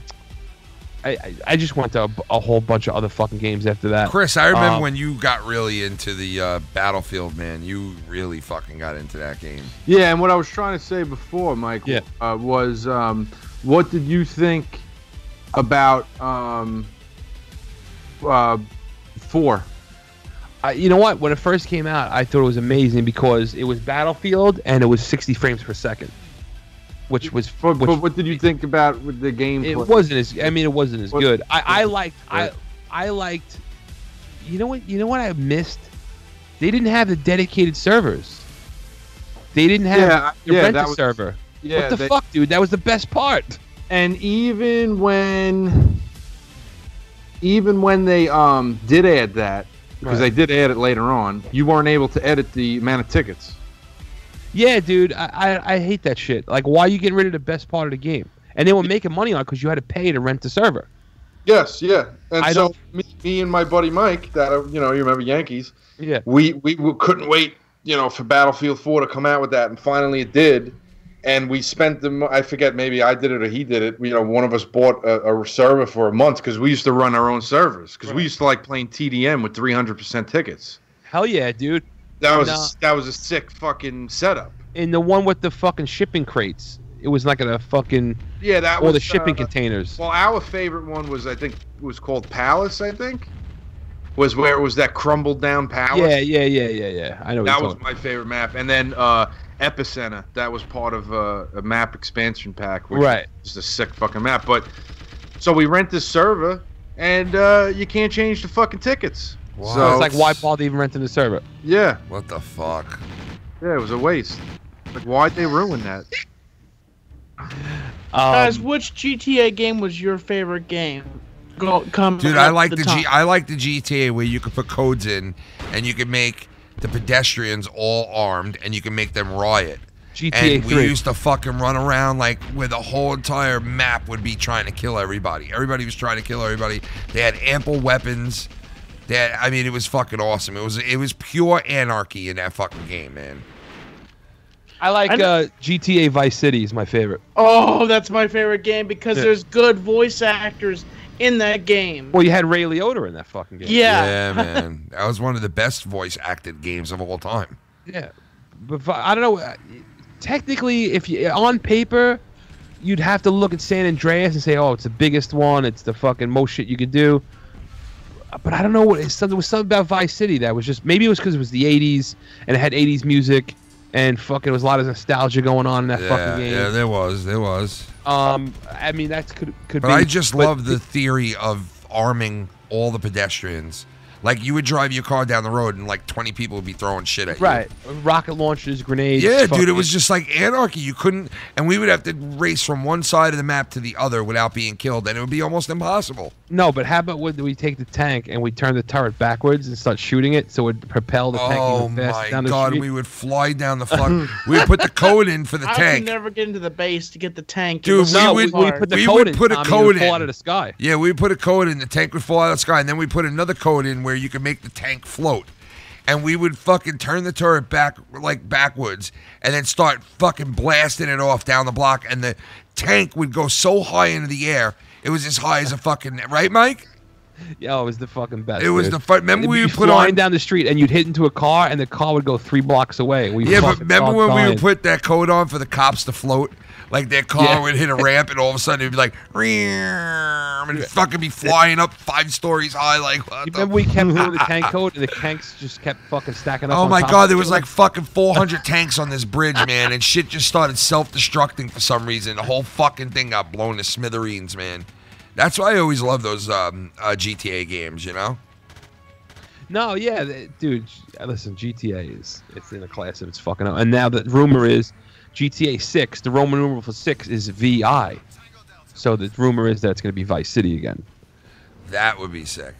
S2: just went to a whole bunch of other fucking games after that.
S1: Chris, I remember when you got really into the Battlefield, man. You really fucking got into that game.
S3: Yeah, and what I was trying to say before, Mike, was what did you think about 4?
S2: You know what? When it first came out, I thought it was amazing because it was Battlefield and it was 60 frames per second. But
S3: what did you think about with the game?
S2: It wasn't as. I mean, it wasn't as good. I liked. You know what I missed? They didn't have the dedicated servers. They didn't have the rent-a-server.
S3: Yeah,
S2: what the fuck, dude? That was the best part.
S3: And even when they did add that, because they did add it later on, you weren't able to edit the amount of tickets.
S2: Yeah, dude, I hate that shit. Like, why are you getting rid of the best part of the game? And they were making money on it because you had to pay to rent the server.
S3: Yes, yeah. And me and my buddy Mike, that you remember Yankees.
S2: Yeah.
S3: We couldn't wait, for Battlefield 4 to come out with that, and finally it did. And we spent I forget, maybe I did it or he did it. One of us bought a server for a month because we used to run our own servers because we used to like playing TDM with 300% tickets.
S2: Hell yeah, dude.
S3: That was a sick fucking setup.
S2: And the one with the fucking shipping crates, it was like a fucking the shipping containers.
S3: Well, our favorite one was was called Palace. I think was where it was that crumbled down palace.
S2: Yeah. I know.
S3: That was my favorite map, and then Epicenter. That was part of a map expansion pack. Which was a sick fucking map. But so we rent this server, and you can't change the fucking tickets.
S1: Wow.
S2: So it's like, why bother even renting the server?
S3: Yeah.
S1: What the fuck?
S3: Yeah, it was a waste. Like, why'd they ruin that?
S5: Guys, which GTA game was your favorite game?
S1: Dude, I like the GTA where you could put codes in, and you could make the pedestrians all armed, and you can make them riot.
S2: GTA 3.
S1: We used to fucking run around like where the whole entire map would be trying to kill everybody. Everybody was trying to kill everybody. They had ample weapons. It was fucking awesome. It was pure anarchy in that fucking game, man.
S2: I like GTA Vice City is my favorite.
S5: Oh, that's my favorite game because there's good voice actors in that game.
S2: Well, you had Ray Liotta in that fucking game.
S5: Yeah,
S1: man. That was one of the best voice acted games of all time.
S2: Yeah, but I don't know. Technically, if you on paper, you'd have to look at San Andreas and say, "Oh, it's the biggest one. It's the fucking most shit you could do." But I don't know what. There was something about Vice City that was just, maybe it was because it was the '80s and it had '80s music and fucking, there was a lot of nostalgia going on in that fucking game.
S1: Yeah, there was.
S2: I mean, that could be.
S1: But I just love the theory of arming all the pedestrians. Like, you would drive your car down the road and like 20 people would be throwing shit at you.
S2: Right. Rocket launchers, grenades.
S1: Yeah, dude, it was just like anarchy. You couldn't, and we would have to race from one side of the map to the other without being killed, and it would be almost impossible.
S2: No, but how about when we take the tank and we turn the turret backwards and start shooting it so it would propel the tank even faster down the street? Oh my God,
S1: we would fly down the fuck. We would put the code in for the tank.
S5: I could never get into the base to get the tank.
S1: Dude, we put the code in.
S2: Fall out of the sky.
S1: Yeah, we put a code in. The tank would fall out of the sky, and then we put another code in where you could make the tank float, and we would fucking turn the turret backwards and then start fucking blasting it off down the block, and the tank would go so high into the air, it was as high as a fucking, right, Mike?
S2: Yeah, it was the fucking best.
S1: It was the fun. Remember we would put
S2: flying down the street and you'd hit into a car and the car would go 3 blocks away.
S1: But remember when we would put that code on for the cops to float? Like, their car would hit a ramp and all of a sudden it'd be like, and it'd fucking be flying up 5 stories high. Like, what
S2: remember we kept doing the tank code and the tanks just kept fucking stacking up.
S1: Oh my God, there was like fucking 400 tanks on this bridge, man, and shit just started self-destructing for some reason. The whole fucking thing got blown to smithereens, man. That's why I always love those GTA games, you know?
S2: No, yeah, dude. Listen, GTA it's in a class of its fucking own. And now the rumor is GTA 6. The Roman numeral for 6 is VI. So the rumor is that it's going to be Vice City again.
S1: That would be sick.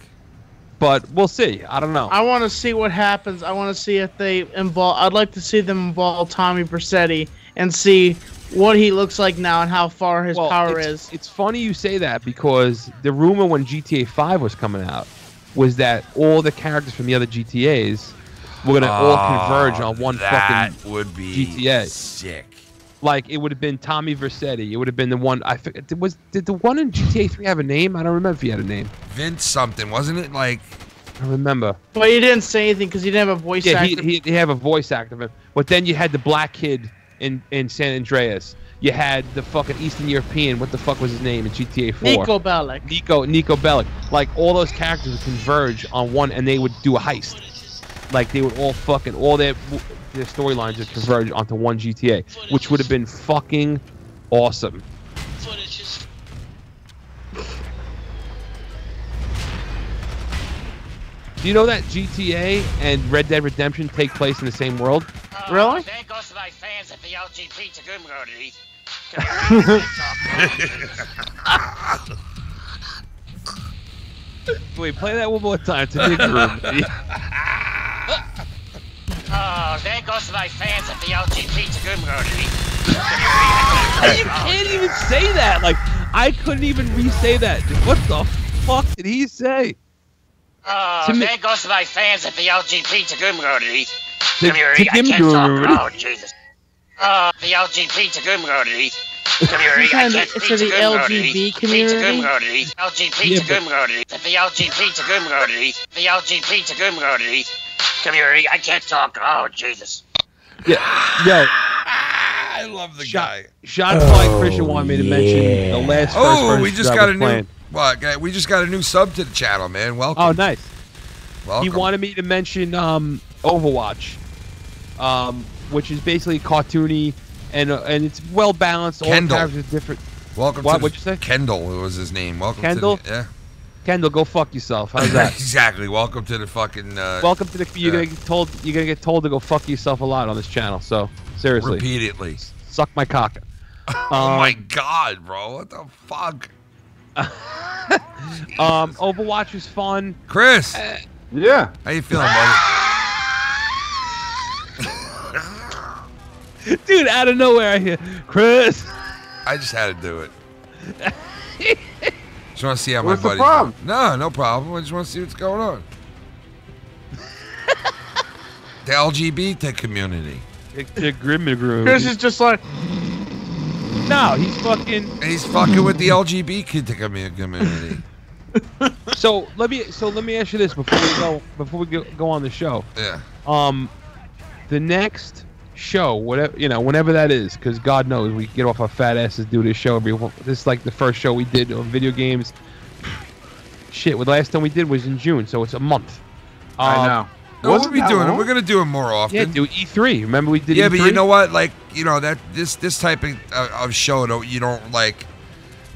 S2: But we'll see. I don't know.
S5: I want to see what happens. I want to see if they involve. I'd like to see them involve Tommy Vercetti and see what he looks like now and how far his power is.
S2: It's funny you say that because the rumor when GTA 5 was coming out was that all the characters from the other GTAs were going to all converge on one fucking
S1: GTA. That would be sick.
S2: Like, it would have been Tommy Vercetti. It would have been the one. Did the one in GTA 3 have a name? I don't remember if he had a name.
S1: Vince something, wasn't it? Like,
S2: I remember.
S5: But he didn't say anything because he didn't have a voice actor.
S2: Yeah, he had a voice actor. But then you had the black kid in San Andreas. You had the fucking Eastern European. What the fuck was his name in GTA 4?
S5: Nico Bellic.
S2: Nico Bellic. Like, all those characters would converge on one, and they would do a heist. Like, they would all fucking their storylines would converge onto one GTA, which would have been fucking awesome. Do you know that GTA and Red Dead Redemption take place in the same world?
S5: Really?
S8: There goes my fans at the LGBT community.
S2: Wait, play that one more time. It's a big room.
S8: Oh, there goes my fans at the LGBT community.
S2: You can't even say that. Like, I couldn't even re-say that. What the fuck did he say?
S8: Oh, there goes my fans at the LGBT community.
S2: I can't talk.
S8: Oh, Jesus. Oh, the LGBT community. Community. I can't speak
S5: for the
S8: to
S5: LGBT community.
S8: LGBT community. The LGBT community. The LGBT community. Community. I can't talk. Oh, Jesus.
S2: Yeah. Yo.
S1: I love the guy.
S2: Shots fired. Christian wanted me to mention the last.
S1: Oh, we just got a new. Well, we just got a new sub to the channel, man. Welcome.
S2: Oh, nice.
S1: Welcome.
S2: He wanted me to mention Overwatch, which is basically cartoony and it's well balanced. All
S1: Kendall.
S2: characters are different.
S1: Welcome.
S2: What'd you say?
S1: Kendall was his name. Welcome.
S2: Kendall.
S1: Yeah.
S2: Kendall, go fuck yourself. How's that?
S1: Exactly. Welcome to the fucking.
S2: Welcome to the. You're gonna get told. You're gonna get told to go fuck yourself a lot on this channel. So seriously.
S1: Repeatedly.
S2: Suck my cock.
S1: Oh my god, bro! What the fuck?
S2: Overwatch is fun.
S1: Chris.
S3: Yeah.
S1: How you feeling, buddy?
S2: Dude, out of nowhere, I hear Chris.
S1: I just had to do it. Just want to see how
S3: What's
S1: my
S3: the
S1: buddy's
S3: problem?
S1: doing. No problem. I just want to see what's going on. The LGBT community.
S5: Chris is just like.
S2: No, he's fucking.
S1: He's fucking with the LGBT community.
S2: So let me ask you this before we go on the show.
S1: Yeah.
S2: The next show, whenever that is, because God knows we get off our fat asses to do this show this is like the first show we did on video games. Shit, the last time we did was in June, so it's a month.
S3: I know.
S1: No, we'll be doing it. We're gonna do it more often.
S2: Yeah, do E3. Remember we did.
S1: Yeah,
S2: E3?
S1: but you know what? Like, that this type of show, you don't like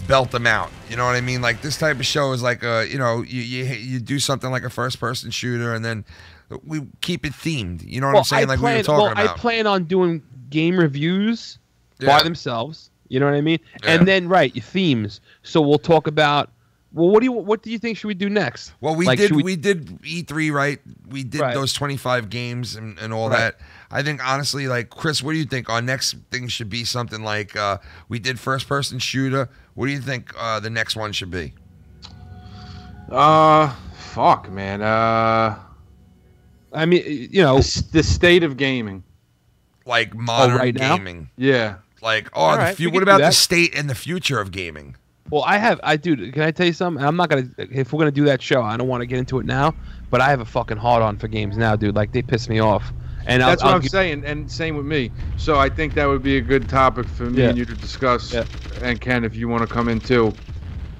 S1: belt them out. You know what I mean? Like, this type of show is like you do something like a first person shooter, and then we keep it themed. You know what I'm saying? Like we were talking about.
S2: I plan on doing game reviews by themselves. You know what I mean? Yeah. And then your themes. So we'll talk about. Well, what do you think should we do next?
S1: Well, we did E3, right? We did those 25 games and all that. I think honestly, like, Chris, what do you think? Our next thing should be something like we did first person shooter. What do you think the next one should be?
S3: Fuck, man.
S2: I mean,
S3: the state of gaming,
S1: like modern gaming.
S3: Now? Yeah.
S1: Like, what about the state and the future of gaming?
S2: Well, dude, can I tell you something? I'm not going to, if we're going to do that show, I don't want to get into it now, but I have a fucking hard on for games now, dude. Like, they piss me off. And
S3: that's what I'm saying, and same with me. So I think that would be a good topic for me and you to discuss. Yeah. And Ken, if you want to come in too,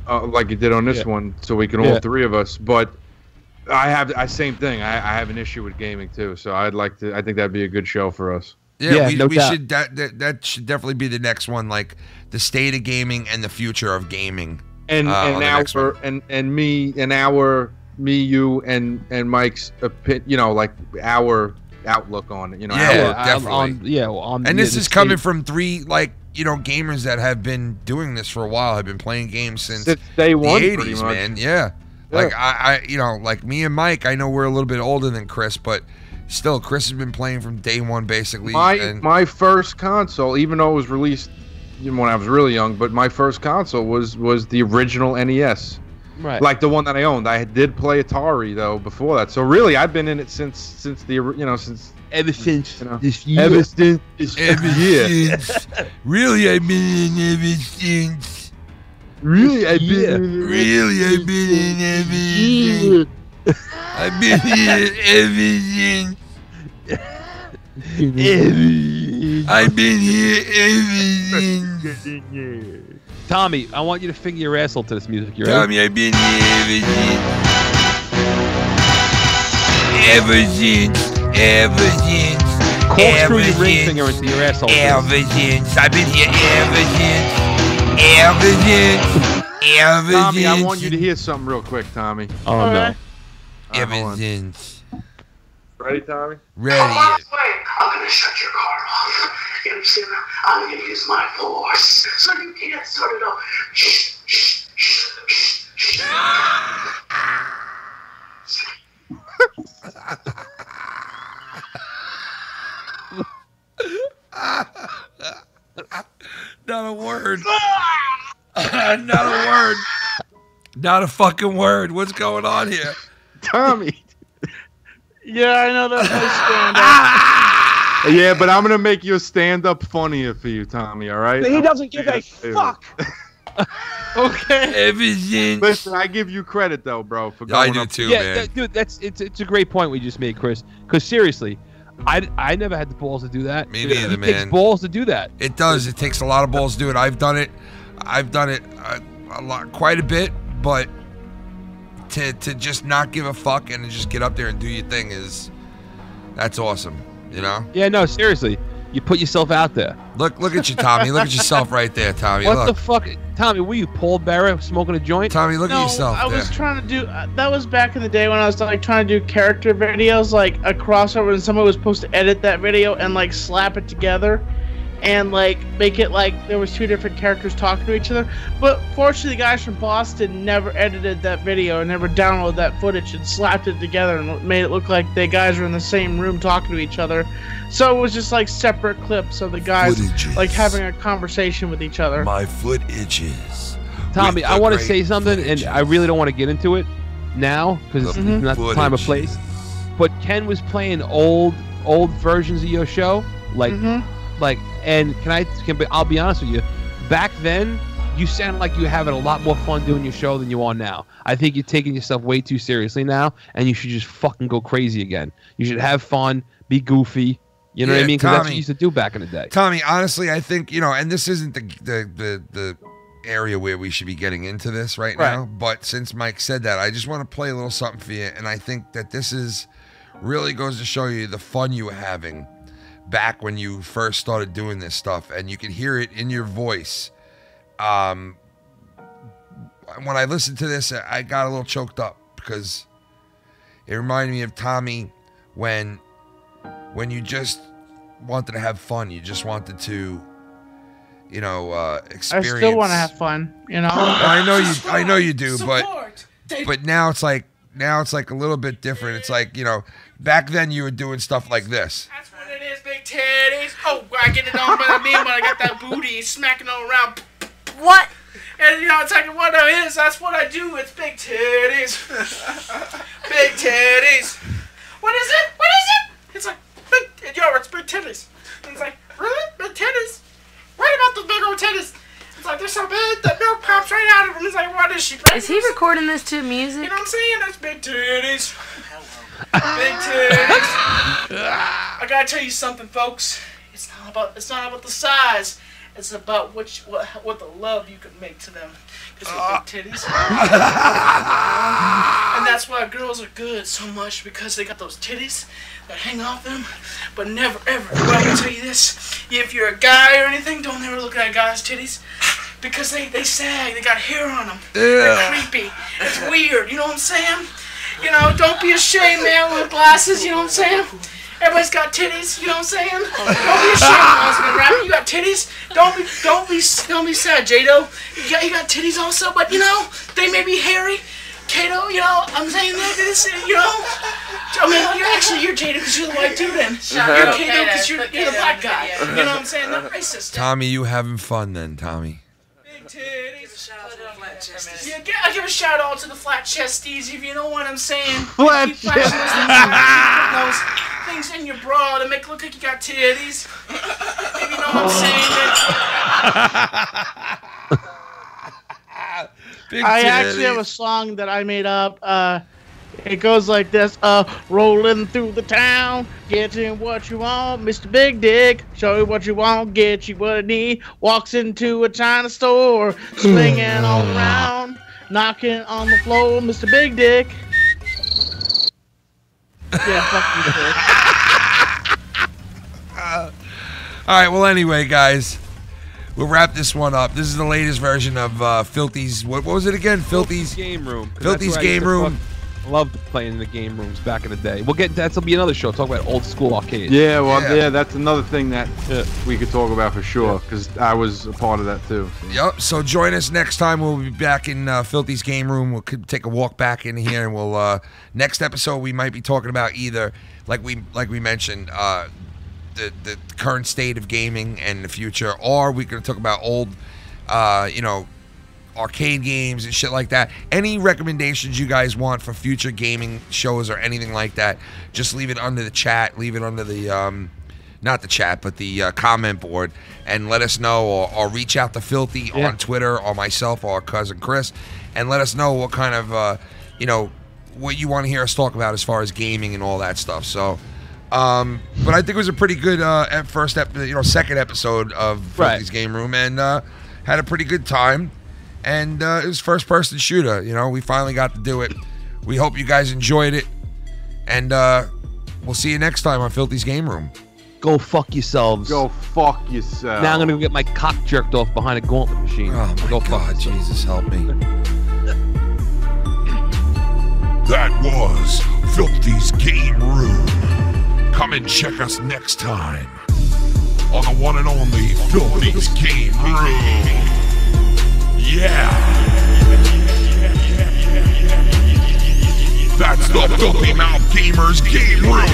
S3: like you did on this one, so we can all three of us. But same thing. I have an issue with gaming too, so I think that'd be a good show for us.
S1: Yeah, we should. That should definitely be the next one, like the state of gaming and the future of gaming.
S3: And our me, you, and Mike's opinion. Like our outlook on it.
S1: Yeah, definitely.
S2: And
S1: this is coming from 3 gamers that have been doing this for a while. Have been playing games since
S3: day one,
S1: the 80s, man. Yeah. Like I like me and Mike. I know we're a little bit older than Chris, but still, Chris has been playing from day one, basically.
S3: My first console, even though it was released when I was really young, but my first console was the original NES.
S2: Right.
S3: Like the one that I owned. I did play Atari though before that. So really, I've been in it since
S2: ever since this year.
S3: Ever since this year.
S1: Really, I've been in ever since.
S3: Really, I've been
S1: in ever since. I've been here ever since. I've been here ever since.
S2: Tommy, I want you to finger your asshole to this music.
S1: Tommy, I've been here ever since. Ever since.
S2: Corkscrew your ring finger into your asshole.
S1: Ever since. I've been here ever since. Ever since.
S3: Tommy, I want you to hear something real quick, Tommy.
S2: Oh, no.
S1: Ever since.
S3: Ready, Tommy?
S1: Ready.
S6: I'm gonna shut your car off. You understand? I'm gonna use my force so you can't start it off. Shh, shh, shh, shh,
S1: Not a word. Not a word. Not a fucking word. What's going on here?
S3: Tommy.
S5: Yeah, I know that's my stand-up.
S3: Yeah, but I'm gonna make your stand-up funnier for you, Tommy. All right?
S7: He doesn't give a fuck.
S5: Okay.
S1: Everything.
S3: Listen, I give you credit though, bro, for going
S1: I do
S3: up.
S1: too,
S2: Yeah,
S1: man.
S2: dude, it's a great point we just made, Chris. Because seriously, I never had the balls to do that.
S1: Me neither,
S2: it
S1: man.
S2: takes balls to do that.
S1: It does. It takes a lot of balls to do it. I've done it a lot, quite a bit, but to just not give a fuck and to just get up there and do your thing that's awesome, you know?
S2: Yeah, no, seriously. You put yourself out there.
S1: Look at you, Tommy. Look at yourself right there, Tommy.
S2: What
S1: Look.
S2: the fuck? Tommy, were you Paul Bearer smoking a joint?
S1: Tommy, look at yourself
S5: I
S1: there.
S5: was trying to do that was back in the day when I was like trying to do character videos, like a crossover, and someone was supposed to edit that video and like slap it together and like make it like there was 2 different characters talking to each other. But fortunately, the guys from Boston never edited that video and never downloaded that footage and slapped it together and made it look like the guys were in the same room talking to each other. So it was just like separate clips of the guys like having a conversation with each other.
S1: My foot itches.
S2: Tommy, I want to say something, and I really don't want to get into it now because it's not the time or place. But Ken was playing old versions of your show, like, and I'll be honest with you, back then you sounded like you were having a lot more fun doing your show than you are now. I think you're taking yourself way too seriously now, and you should just fucking go crazy again. You should have fun, be goofy. You know what I mean? Because that's what you used to do back in the day.
S1: Tommy, honestly, I think, and this isn't the area where we should be getting into this right now, but since Mike said that, I just want to play a little something for you, and I think that this really goes to show you the fun you were having back when you first started doing this stuff, and you can hear it in your voice. When I listened to this, I got a little choked up because it reminded me of Tommy when you just wanted to have fun. You just wanted to, experience.
S5: I still want to have fun,
S1: I know you do, but now it's like a little bit different. It's like, back then you were doing stuff like this.
S9: That's what it is, big titties. Oh, I get it on what I mean when I got that booty smacking all around. What? And it's like what it is. That's what I do. It's big titties. Big titties. What is it? What is it? It's like it's big titties. And it's like, really? Big titties? What about the big old titties? It's like they're so big that milk pops right out of them. It's like, what is she?
S10: Is he recording this to music?
S9: You know what I'm saying? That's big titties. Big titties. I gotta tell you something, folks. It's not about the size. It's about what the love you can make to them. Because they're big titties. And that's why girls are good so much, because they got those titties that hang off them. But never ever, I'm gonna tell you this, if you're a guy or anything, don't ever look at a guy's titties. Because they sag, they got hair on them. They're creepy. It's weird, you know what I'm saying? You know, don't be ashamed, man, with glasses, you know what I'm saying? Everybody's got titties, you know what I'm saying? Don't be ashamed, husband, right? You got titties. Don't be sad, Jado. You got titties also, but you know, they may be hairy. Kato, you know, I'm saying that this, you know, I mean, you're Jada because you're the white dude, and you're Kato because you're the black guy. You know what I'm saying? Not racist.
S1: Tommy, you having fun then, Tommy?
S9: Big titties. Yeah, I give a shout out to the flat chesties, if you know what I'm saying.
S3: Flat chesties.
S9: Those things in your bra to make it look like you got titties. If you know what I'm saying.
S5: I actually have a song that I made up. It goes like this: rolling through the town, getting what you want, Mr. Big Dick. Show you what you want, get you what you need. Walks into a China store, swinging all around, knocking on the floor, Mr. Big Dick. Yeah, fuck you,
S1: All right. Well, anyway, guys. We'll wrap this one up. This is the latest version of Filthy's. What was it again? Filthy's
S2: Game Room.
S1: Filthy's Game Room.
S2: Loved playing in the game rooms back in the day. We'll get that'll be another show. Talk about old school arcades.
S3: Yeah, well, yeah, that's another thing that we could talk about for sure because I was a part of that too. So.
S1: Yep. So join us next time. We'll be back in Filthy's Game Room. We'll take a walk back in here, and we'll next episode we might be talking about either like we mentioned. The current state of gaming and the future, or we're going to talk about old, arcade games and shit like that. Any recommendations you guys want for future gaming shows or anything like that, just leave it under the chat, leave it under the, not the chat, but the comment board, and let us know, or reach out to Filthy on Twitter, or myself, or our cousin Chris, and let us know what kind of, what you want to hear us talk about as far as gaming and all that stuff. So, but I think it was a pretty good second episode of Filthy's Game Room, and had a pretty good time. And it was first-person shooter. You know, we finally got to do it. We hope you guys enjoyed it, and we'll see you next time on Filthy's Game Room.
S2: Go fuck yourselves.
S3: Go fuck yourself.
S2: Now I'm gonna go get my cock jerked off behind a gauntlet machine.
S1: Oh my
S2: go
S1: God, Jesus help me. That was Filthy's Game Room. Come and check us next time on the one and only Filthy's Game Room. Yeah. That's the Filthy Mouth Gamers Game Room.